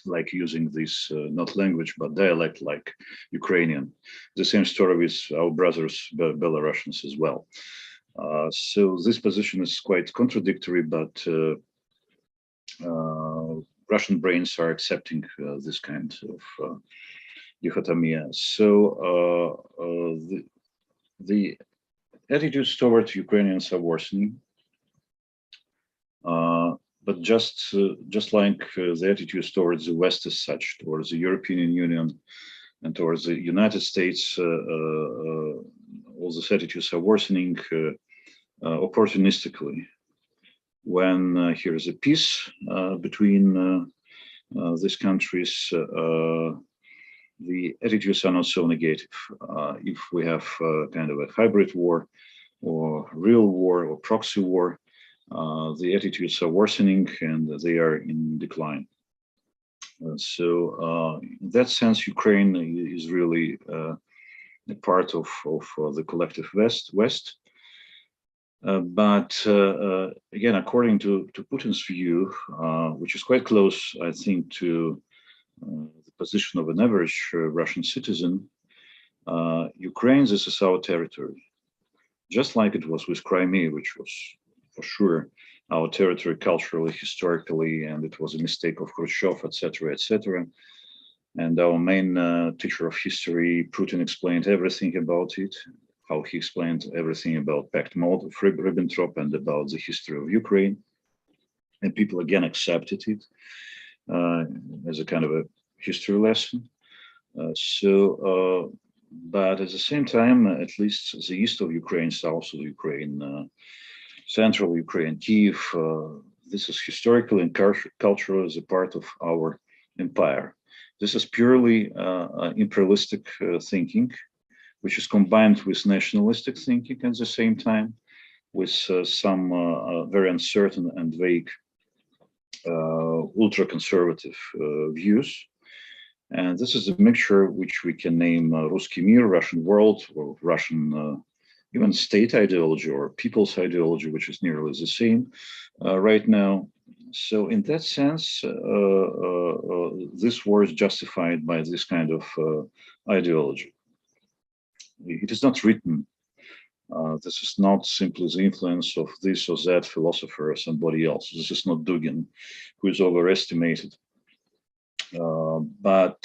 like using this not language but dialect like Ukrainian. The same story with our brothers Belarusians as well. So this position is quite contradictory, but Russian brains are accepting this kind of dichotomy. So the attitudes toward Ukrainians are worsening. But just like the attitudes towards the West as such, towards the European Union and towards the United States, all these attitudes are worsening opportunistically. When here is a peace between these countries, the attitudes are not so negative. If we have kind of a hybrid war or real war or proxy war, the attitudes are worsening and they are in decline. So in that sense, Ukraine is really a part of the collective West. But again, according to Putin's view, which is quite close, I think, to the position of an average Russian citizen, Ukraine, this is our territory. Just like it was with Crimea, which was for sure our territory culturally, historically, and it was a mistake of Khrushchev, etc., etc. And our main teacher of history, Putin, explained everything about it, how he explained everything about Pact Molotov-Ribbentrop and about the history of Ukraine. And people again accepted it as a kind of a history lesson. But at the same time, at least the east of Ukraine, south of Ukraine, central Ukraine, Kiev, this is historically and culturally as a part of our empire. This is purely imperialistic thinking, which is combined with nationalistic thinking at the same time, with some very uncertain and vague ultra-conservative views. And this is a mixture which we can name Ruski Mir, Russian world, or Russian even state ideology or people's ideology, which is nearly the same right now. So in that sense, this war is justified by this kind of ideology. It is not written. This is not simply the influence of this or that philosopher or somebody else. This is not Dugin, who is overestimated. But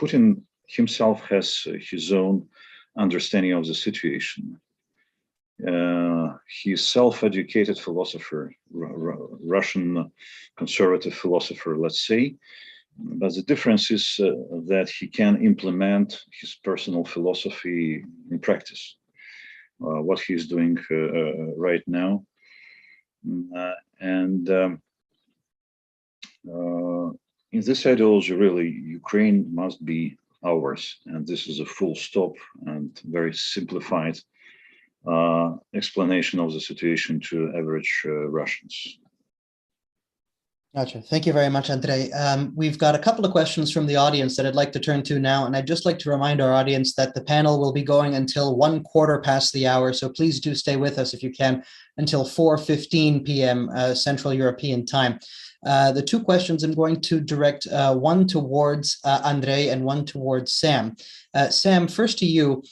Putin himself has his own understanding of the situation. He's self-educated philosopher, Russian conservative philosopher, let's say. But the difference is that he can implement his personal philosophy in practice. What he's doing right now. In this ideology, really, Ukraine must be ours. And this is a full stop and very simplified explanation of the situation to average Russians. Gotcha. Thank you very much, Andrei. We've got a couple of questions from the audience that I'd like to turn to now. And I'd just like to remind our audience that the panel will be going until 1/4 past the hour. So please do stay with us if you can until 4:15 p.m. Central European time. The two questions I'm going to direct one towards Andrei and one towards Sam. Sam, first to you.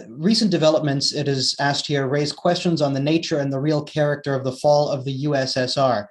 Recent developments, it is asked here, raise questions on the nature and the real character of the fall of the USSR.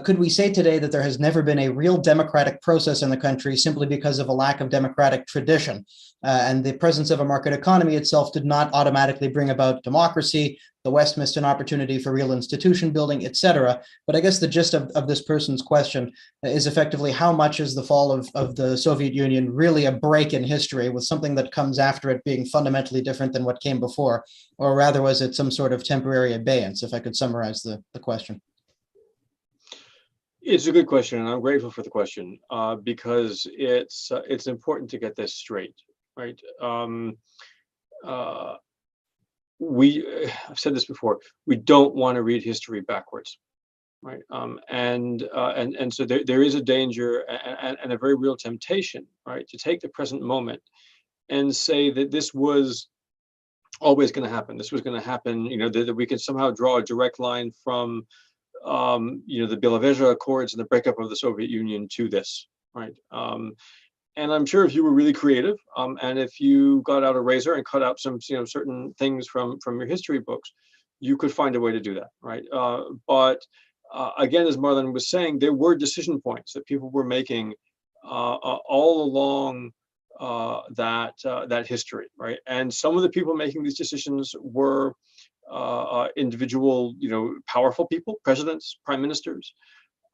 Could we say today that there has never been a real democratic process in the country simply because of a lack of democratic tradition? And the presence of a market economy itself did not automatically bring about democracy. The West missed an opportunity for real institution building, etc. But I guess the gist of this person's question is effectively how much is the fall of the Soviet Union really a break in history with something that comes after it being fundamentally different than what came before? Or rather, was it some sort of temporary abeyance, if I could summarize the question? It's a good question, and I'm grateful for the question because it's important to get this straight, right? I've said this before. We don't want to read history backwards, right? And so there is a danger and a very real temptation, right, to take the present moment and say that this was always going to happen. This was going to happen. You know, that we can somehow draw a direct line from the Belarus Accords and the breakup of the Soviet Union to this, right? And I'm sure if you were really creative, and if you got out a razor and cut out some, certain things from your history books, you could find a way to do that, right? But again, as Marlon was saying, there were decision points that people were making all along that history, right? And some of the people making these decisions were individual, powerful people, presidents, prime ministers.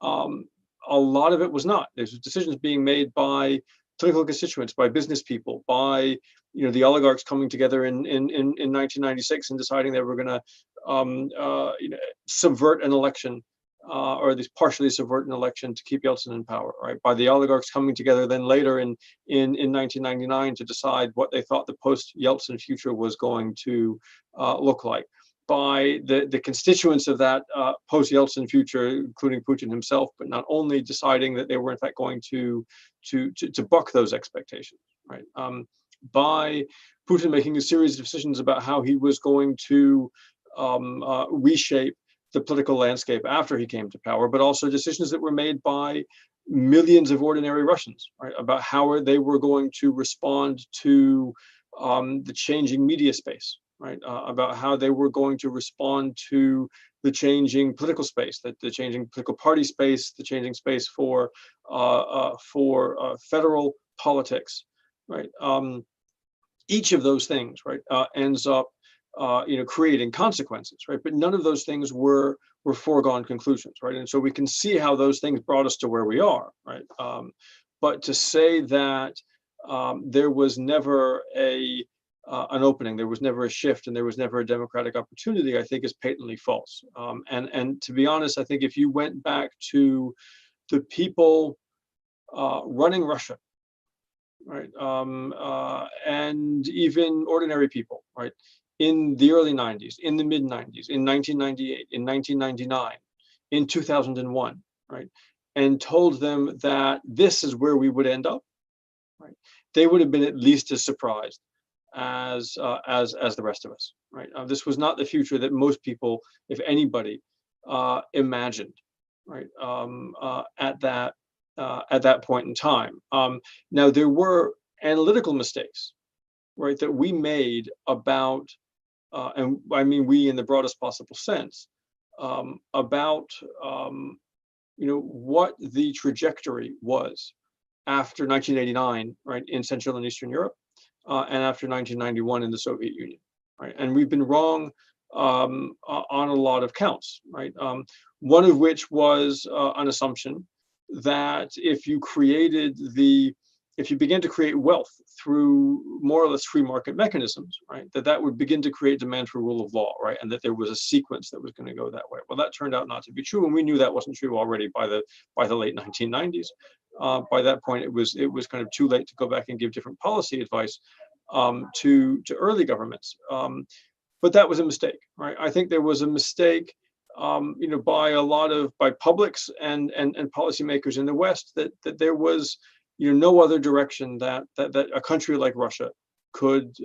A lot of it was not. There's decisions being made by political constituents, by business people, by the oligarchs coming together in 1996 and deciding they were going to subvert an election, or at least partially subvert an election to keep Yeltsin in power. Right, by the oligarchs coming together then later in 1999 to decide what they thought the post-Yeltsin future was going to look like. By the constituents of that post-Yeltsin future, including Putin himself, but not only deciding that they were in fact going to buck those expectations, right? By Putin making a series of decisions about how he was going to reshape the political landscape after he came to power, but also decisions that were made by millions of ordinary Russians, right, about how they were going to respond to the changing media space. Right, about how they were going to respond to the changing political space, the changing political party space, the changing space for federal politics, right? Each of those things, right, ends up, creating consequences, right? But none of those things were foregone conclusions, right? And so we can see how those things brought us to where we are, right? But to say that there was never an opening, there was never a shift, and there was never a democratic opportunity, I think is patently false. And to be honest, I think if you went back to the people running Russia, right? And even ordinary people, right? In the early 90s, in the mid 90s, in 1998, in 1999, in 2001, right? And told them that this is where we would end up, right? They would have been at least as surprised as the rest of us, right? This was not the future that most people, if anybody, imagined, right? At that point in time. Now there were analytical mistakes, right, that we made about, and I mean we in the broadest possible sense, about what the trajectory was after 1989, right, in Central and Eastern Europe, and after 1991 in the Soviet Union, right? And we've been wrong on a lot of counts, right? One of which was an assumption that if you begin to create wealth through more or less free market mechanisms, right, that would begin to create demand for rule of law, right, and that there was a sequence that was going to go that way. Well, that turned out not to be true, and we knew that wasn't true already by the late 1990s. By that point, it was kind of too late to go back and give different policy advice to early governments. But that was a mistake, right? I think there was a mistake, by publics and policymakers in the West that there was no other direction that a country like Russia could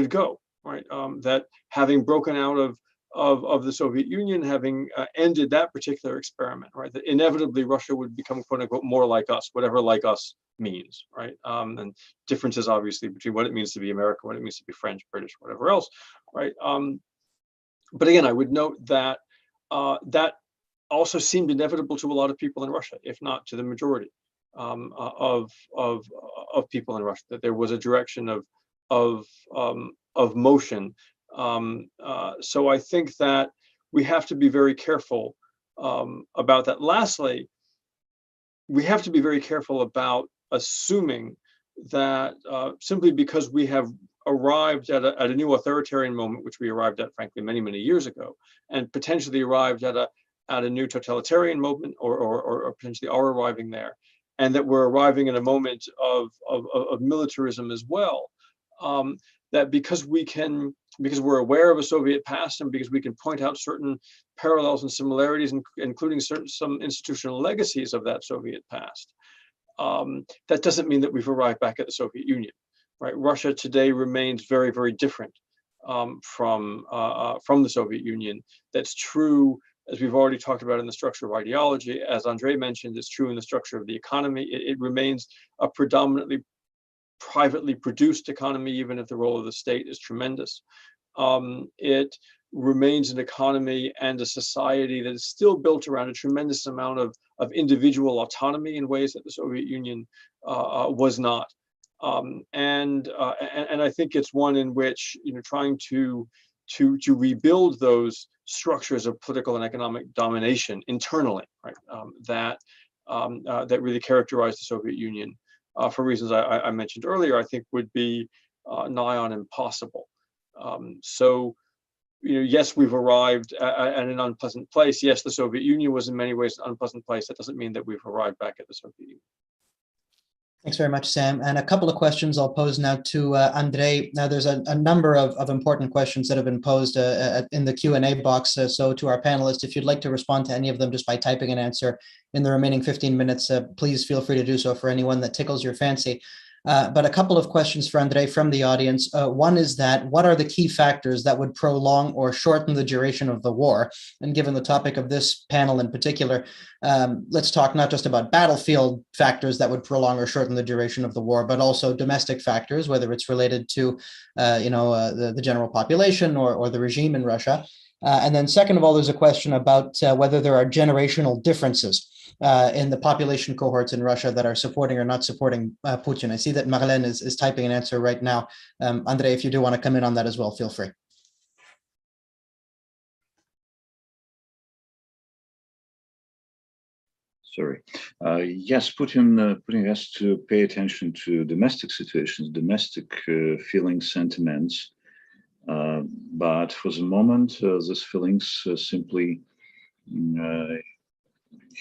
go, right? That having broken out of the Soviet Union, having ended that particular experiment, right? That inevitably Russia would become quote unquote more like us, whatever like us means, right? And differences obviously between what it means to be American, what it means to be French, British, whatever else, right? But again, I would note that that also seemed inevitable to a lot of people in Russia, if not to the majority of people in Russia. That there was a direction of motion. So I think that we have to be very careful about that. Lastly, we have to be very careful about assuming that simply because we have arrived at a new authoritarian moment, which we arrived at, frankly, many, many years ago, and potentially arrived at a new totalitarian moment, or potentially are arriving there, and that we're arriving in a moment of militarism as well. That because we're aware of a Soviet past, and because we can point out certain parallels and similarities, including some institutional legacies of that Soviet past, that doesn't mean that we've arrived back at the Soviet Union, right? Russia today remains very, very different from the Soviet Union. That's true, as we've already talked about, in the structure of ideology. As Andrei mentioned, it's true in the structure of the economy. It remains a predominantly privately produced economy, even if the role of the state is tremendous. It remains an economy and a society that is still built around a tremendous amount of individual autonomy in ways that the Soviet Union was not. And I think it's one in which trying to rebuild those structures of political and economic domination internally, right? That really characterized the Soviet Union, for reasons I mentioned earlier, I think would be nigh on impossible. So, yes, we've arrived at an unpleasant place. Yes, the Soviet Union was in many ways an unpleasant place. That doesn't mean that we've arrived back at the Soviet Union. Thanks very much, Sam. And a couple of questions I'll pose now to Andrei. Now, there's a number of important questions that have been posed in the Q&A box. So to our panelists, if you'd like to respond to any of them just by typing an answer in the remaining 15 minutes, please feel free to do so for anyone that tickles your fancy. But a couple of questions for Andrei from the audience. One is that what are the key factors that would prolong or shorten the duration of the war? And given the topic of this panel in particular, let's talk not just about battlefield factors that would prolong or shorten the duration of the war, but also domestic factors, whether it's related to, the general population or the regime in Russia. And then second of all, there's a question about whether there are generational differences in the population cohorts in Russia that are supporting or not supporting Putin. I see that Marlene is typing an answer right now. Andrei, if you do want to come in on that as well, feel free. Sorry. Yes, Putin has to pay attention to domestic situations, domestic feelings, sentiments. But for the moment, these feelings simply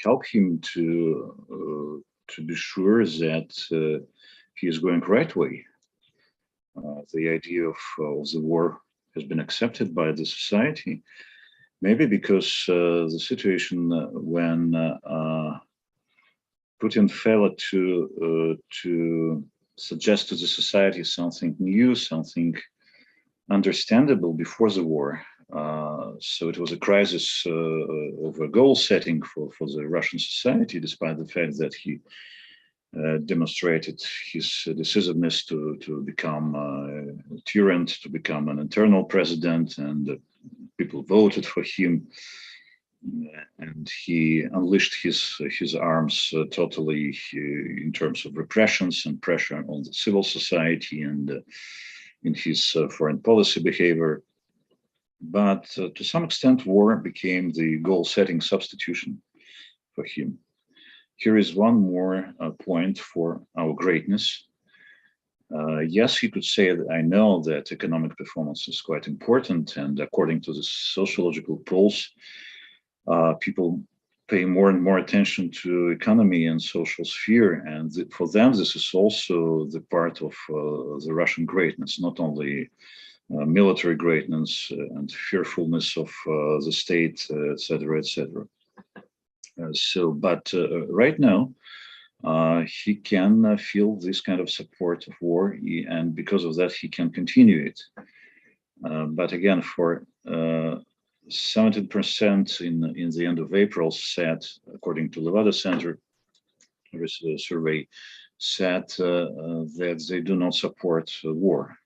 help him to be sure that he is going right way. The idea of the war has been accepted by the society, maybe because the situation when Putin failed to suggest to the society something new, something understandable before the war. So it was a crisis of a goal setting for the Russian society, despite the fact that he demonstrated his decisiveness to become a tyrant, to become an internal president, and people voted for him. And he unleashed his arms totally in terms of repressions and pressure on the civil society and in his foreign policy behavior. But to some extent, war became the goal-setting substitution for him. Here is one more point for our greatness. Yes, he could say that I know that economic performance is quite important, and according to the sociological polls, people pay more and more attention to economy and social sphere, and for them this is also the part of the Russian greatness, not only military greatness and fearfulness of the state, etc., etc. But right now, he can feel this kind of support of war, and because of that, he can continue it. But again, for 17% in the end of April said, according to the Vadis Center survey, said that they do not support war.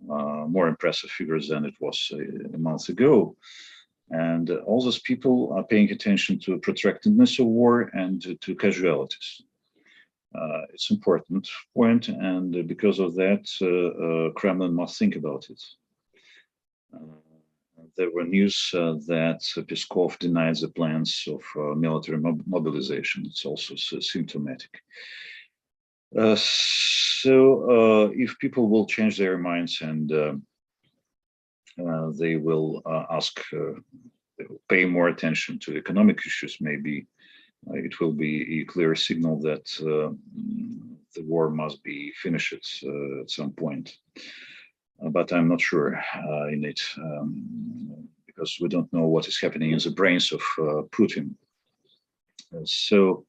More impressive figures than it was a month ago. And all those people are paying attention to protractedness of war and to casualties. It's an important point, and because of that, Kremlin must think about it. There were news that Peskov denies the plans of military mobilization. It's also symptomatic. So if people will change their minds and they will they will pay more attention to economic issues, maybe it will be a clear signal that the war must be finished at some point. But I'm not sure in it, because we don't know what is happening in the brains of Putin. So,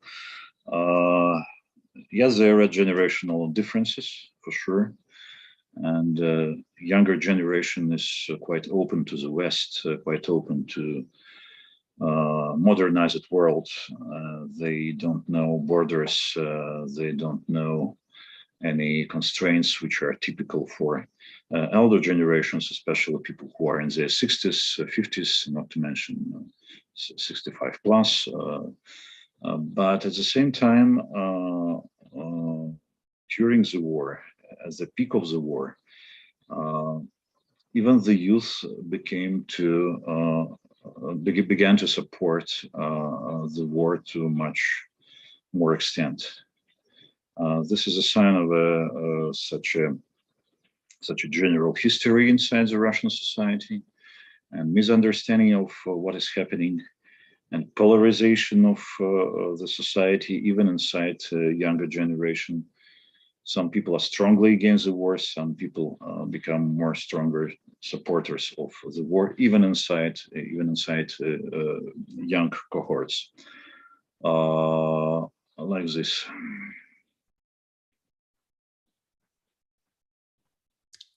yes, there are generational differences, for sure. And younger generation is quite open to the West, quite open to modernized world. They don't know borders. They don't know any constraints which are typical for elder generations, especially people who are in their 60s, 50s, not to mention 65 plus. But at the same time, during the war, at the peak of the war, even the youth began to support the war to much more extent. This is a sign of such a general history inside the Russian society, and misunderstanding of what is happening, and polarization of the society, even inside younger generation. Some people are strongly against the war. Some people become more stronger supporters of the war, even inside young cohorts, like this.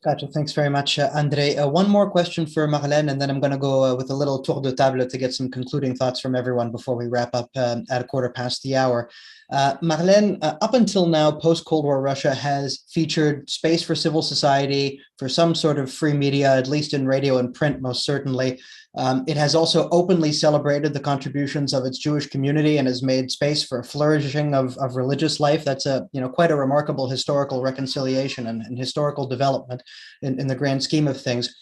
Gotcha. Thanks very much, Andrei. One more question for Marlène, and then I'm going to go with a little tour de table to get some concluding thoughts from everyone before we wrap up at 1:15. Marlène, up until now, post-Cold War Russia has featured space for civil society, for some sort of free media, at least in radio and print, most certainly. It has also openly celebrated the contributions of its Jewish community and has made space for a flourishing of religious life. That's quite a remarkable historical reconciliation and historical development in the grand scheme of things.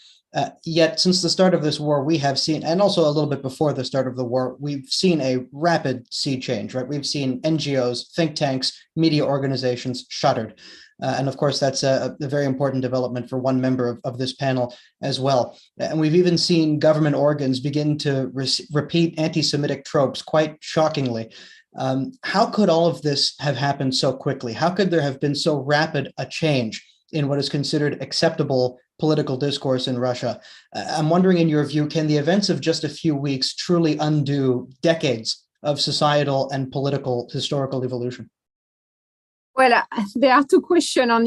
Yet since the start of this war, we have seen, and also a little bit before the start of the war, we've seen a rapid sea change, right? We've seen NGOs, think tanks, media organizations shuttered. And of course, that's a very important development for one member of this panel as well. And we've even seen government organs begin to repeat anti-Semitic tropes quite shockingly. How could all of this have happened so quickly? How could there have been so rapid a change in what is considered acceptable political discourse in Russia? I'm wondering, in your view, can the events of just a few weeks truly undo decades of societal and political historical evolution? Well, there are two questions on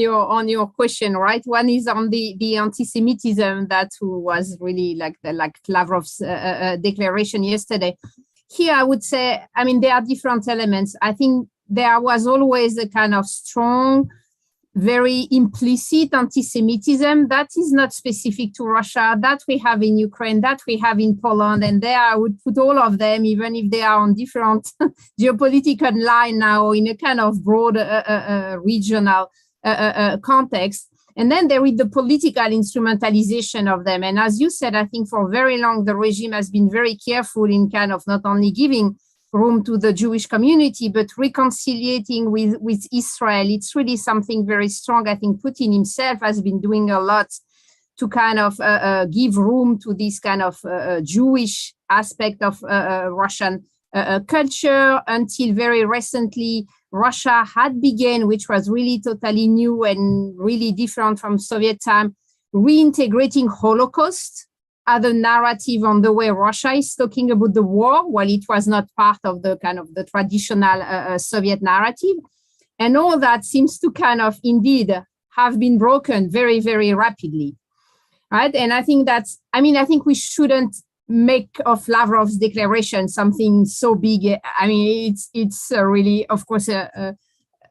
your question, right? One is on the anti-Semitism that was really like Lavrov's declaration yesterday. Here, I would say, I mean, there are different elements. I think there was always a kind of strong, very implicit anti-Semitism that is not specific to Russia, that we have in Ukraine, that we have in Poland, and there I would put all of them, even if they are on different geopolitical line now, in a kind of broad regional context. And then there is the political instrumentalization of them. And as you said, I think for very long, the regime has been very careful in kind of not only giving room to the Jewish community, but reconciliating with Israel. It's really something very strong. I think Putin himself has been doing a lot to kind of give room to this kind of Jewish aspect of Russian culture. Until very recently, Russia had begun, which was really totally new and really different from Soviet time, reintegrating Holocaust as a narrative on the way Russia is talking about the war, while it was not part of the kind of the traditional Soviet narrative. And all that seems to kind of indeed have been broken very, very rapidly, right? And I think that's, I mean, I think we shouldn't make of Lavrov's declaration something so big. I mean, it's really, of course, a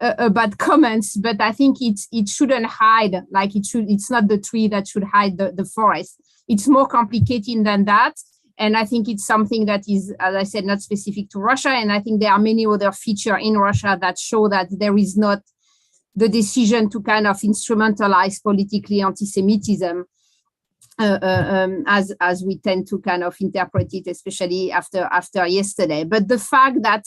bad comments, but I think it shouldn't hide, like it's not the tree that should hide the forest. It's more complicated than that. And I think it's something that is, as I said, not specific to Russia. And I think there are many other features in Russia that show that there is not the decision to kind of instrumentalize politically anti-Semitism as we tend to kind of interpret it, especially after yesterday. But the fact that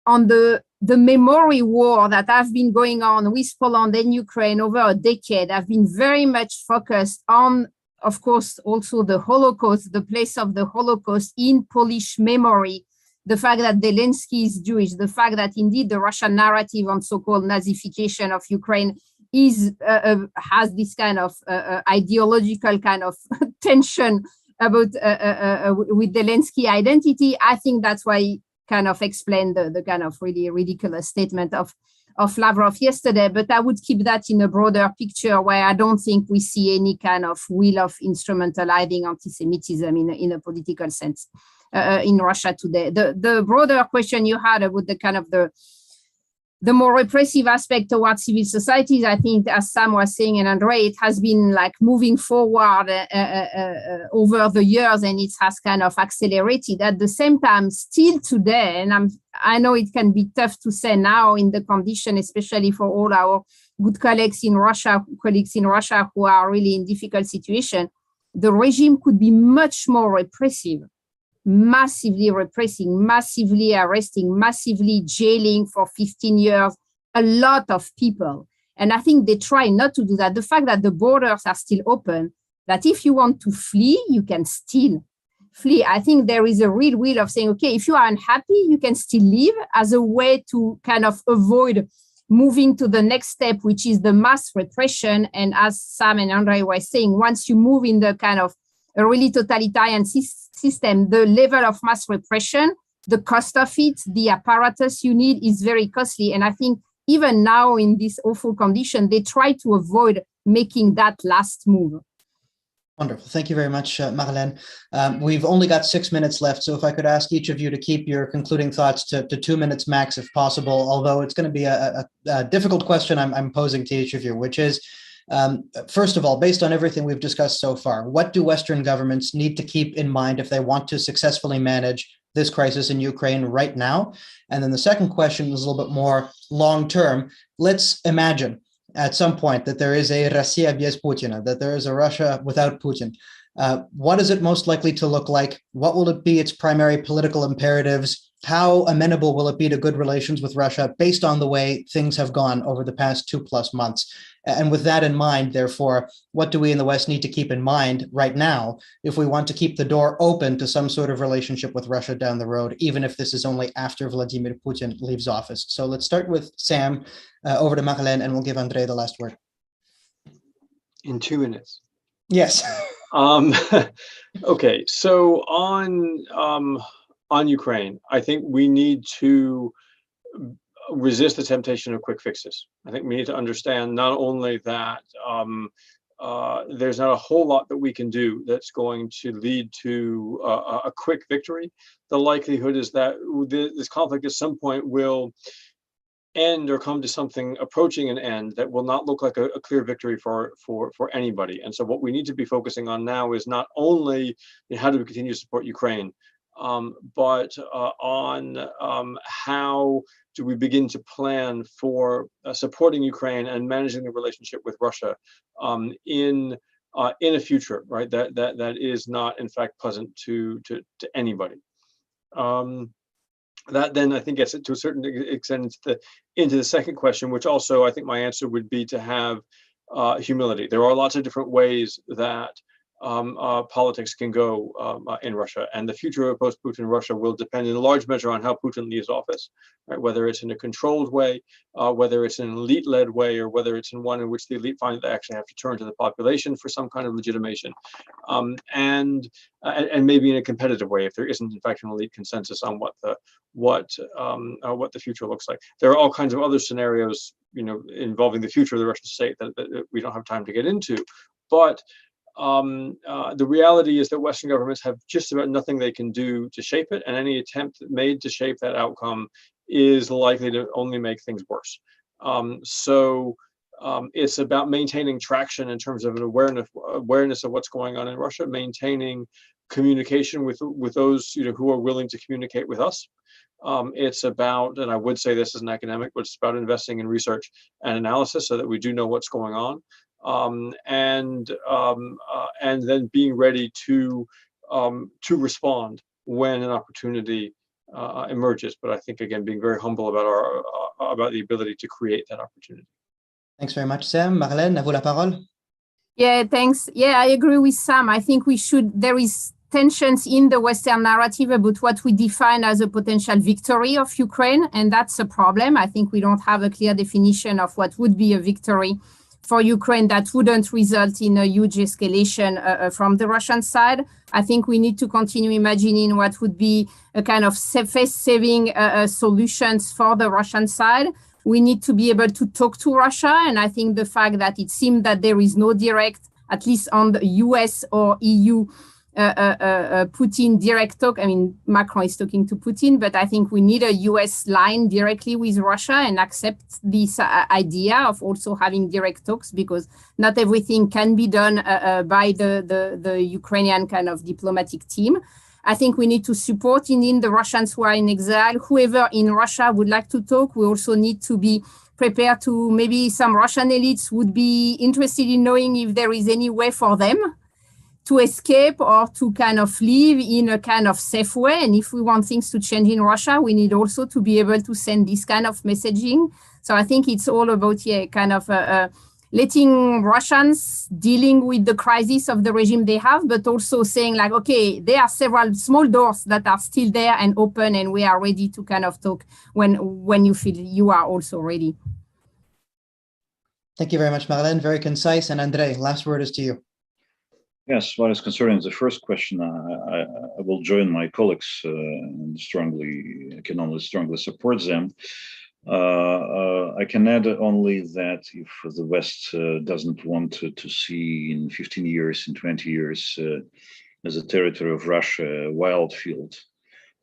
on the memory war that have been going on with Poland and Ukraine over a decade have been very much focused on, of course, also the Holocaust, the place of the Holocaust in Polish memory, the fact that Zelensky is Jewish, the fact that indeed the Russian narrative on so-called Nazification of Ukraine is has this kind of ideological kind of tension about with Zelensky identity. I think that's why kind of explain the kind of really ridiculous statement of Lavrov yesterday, but I would keep that in a broader picture where I don't think we see any kind of will of instrumentalizing anti-Semitism in a political sense in Russia today. The broader question you had about the kind of the more repressive aspect towards civil societies, I think, as Sam was saying, and Andre, it has been like moving forward over the years, and it has kind of accelerated. At the same time, still today, and I know it can be tough to say now in the condition, especially for all our good colleagues in Russia who are really in difficult situation, the regime could be much more repressive. Massively repressing, massively arresting, massively jailing for 15 years, a lot of people. And I think they try not to do that. The fact that the borders are still open, that if you want to flee, you can still flee. I think there is a real will of saying, okay, if you are unhappy, you can still leave as a way to kind of avoid moving to the next step, which is the mass repression. And as Sam and Andre were saying, once you move in the kind of a really totalitarian system, the level of mass repression, the cost of it, the apparatus you need is very costly. And I think even now in this awful condition, they try to avoid making that last move. Wonderful. Thank you very much, Marlène. We've only got 6 minutes left, so if I could ask each of you to keep your concluding thoughts to 2 minutes max, if possible, although it's going to be a difficult question I'm posing to each of you, which is, first of all, based on everything we've discussed so far, what do Western governments need to keep in mind if they want to successfully manage this crisis in Ukraine right now? And then the second question is a little bit more long-term. Let's imagine at some point that there is a Россия без Putina, that there is a Russia without Putin. What is it most likely to look like? What will it be its primary political imperatives? how amenable will it be to good relations with Russia based on the way things have gone over the past 2+ months? And with that in mind, therefore, what do we in the West need to keep in mind right now if we want to keep the door open to some sort of relationship with Russia down the road, even if this is only after Vladimir Putin leaves office? So let's start with Sam, over to Marlene, and we'll give Andre the last word. In 2 minutes. Yes. Okay, so on Ukraine, I think we need to resist the temptation of quick fixes. I think we need to understand not only that there's not a whole lot that we can do that's going to lead to a quick victory. The likelihood is that this conflict at some point will end or come to something approaching an end that will not look like a clear victory for anybody. And so what we need to be focusing on now is not only how do we continue to support Ukraine, but on how do we begin to plan for supporting Ukraine and managing the relationship with Russia in a future, right? That is not in fact pleasant to anybody. That then I think gets it to a certain extent into the second question, which also I think my answer would be to have humility. There are lots of different ways that politics can go in Russia, and the future of post-Putin Russia will depend in a large measure on how Putin leaves office, right? Whether it's in a controlled way, whether it's in an elite-led way, or whether it's in one in which the elite find they actually have to turn to the population for some kind of legitimation, and maybe in a competitive way if there isn't in fact an elite consensus on what the future looks like. There are all kinds of other scenarios, involving the future of the Russian state that we don't have time to get into, but the reality is that Western governments have just about nothing they can do to shape it, and any attempt made to shape that outcome is likely to only make things worse. So it's about maintaining traction in terms of an awareness of what's going on in Russia, maintaining communication with those who are willing to communicate with us. It's about, and I would say this as an academic, but it's about investing in research and analysis so that we do know what's going on. And then being ready to respond when an opportunity emerges. But I think again, being very humble about the ability to create that opportunity. Thanks very much, Sam. Marlene, à vous la parole. Yeah, thanks. Yeah, I agree with Sam. I think there is tensions in the Western narrative about what we define as a potential victory of Ukraine, and that's a problem. I think we don't have a clear definition of what would be a victory for Ukraine that wouldn't result in a huge escalation from the Russian side. I think we need to continue imagining what would be a kind of face-saving solutions for the Russian side. We need to be able to talk to Russia, and I think the fact that it seemed that there is no direct, at least on the US or EU, Putin direct talk. I mean, Macron is talking to Putin, but I think we need a US line directly with Russia and accept this idea of also having direct talks, because not everything can be done by the Ukrainian kind of diplomatic team. I think we need to support in the Russians who are in exile. Whoever in Russia would like to talk, we also need to be prepared to, maybe some Russian elites would be interested in knowing if there is any way for them to escape or to kind of live in a kind of safe way. And if we want things to change in Russia, we need also to be able to send this kind of messaging. So I think it's all about, kind of letting Russians dealing with the crisis of the regime they have, but also saying like, okay, there are several small doors that are still there and open, and we are ready to kind of talk when you feel you are also ready. Thank you very much, Marlene. Very concise. And Andre, last word is to you. Yes, what is concerning the first question, I will join my colleagues and can only strongly support them. I can add only that if the West doesn't want to see in 15 years, in 20 years, as a territory of Russia, a wild field,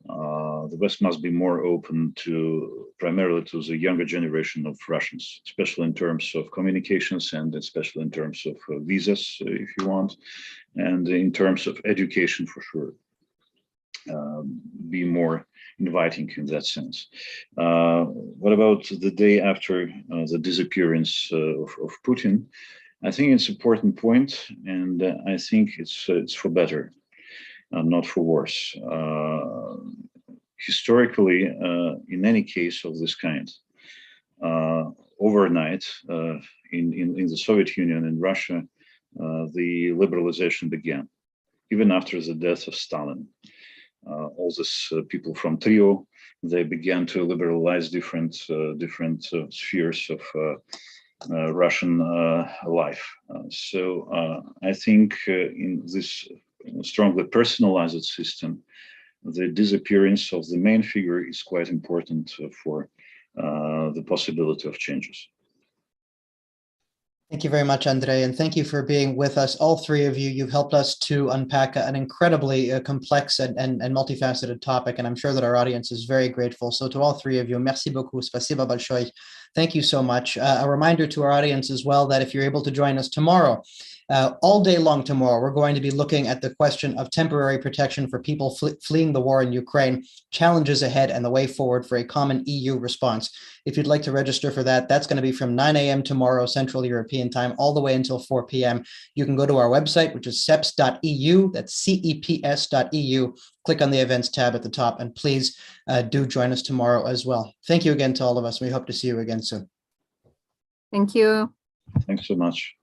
the West must be more open primarily to the younger generation of Russians, especially in terms of communications and especially in terms of visas, if you want, and in terms of education for sure. Be more inviting in that sense. What about the day after the disappearance of Putin? I think it's an important point, and I think it's for better, not for worse. historically, in any case of this kind, overnight in the Soviet Union and Russia, the liberalization began, even after the death of Stalin. All these people from Trio, they began to liberalize different spheres of Russian life. So I think in this strongly personalized system, the disappearance of the main figure is quite important for the possibility of changes. Thank you very much, Andrei, and thank you for being with us. All three of you, you've helped us to unpack an incredibly complex and multifaceted topic, and I'm sure that our audience is very grateful. So to all three of you, merci beaucoup, spasibo большое. Thank you so much. A reminder to our audience as well that if you're able to join us tomorrow, all day long tomorrow, we're going to be looking at the question of temporary protection for people fleeing the war in Ukraine, challenges ahead, and the way forward for a common EU response. If you'd like to register for that, that's going to be from 9 a.m. tomorrow, Central European time, all the way until 4 p.m. You can go to our website, which is ceps.eu, that's ceps.eu. Click on the events tab at the top, and please do join us tomorrow as well. Thank you again to all of us. We hope to see you again soon. Thank you. Thanks so much.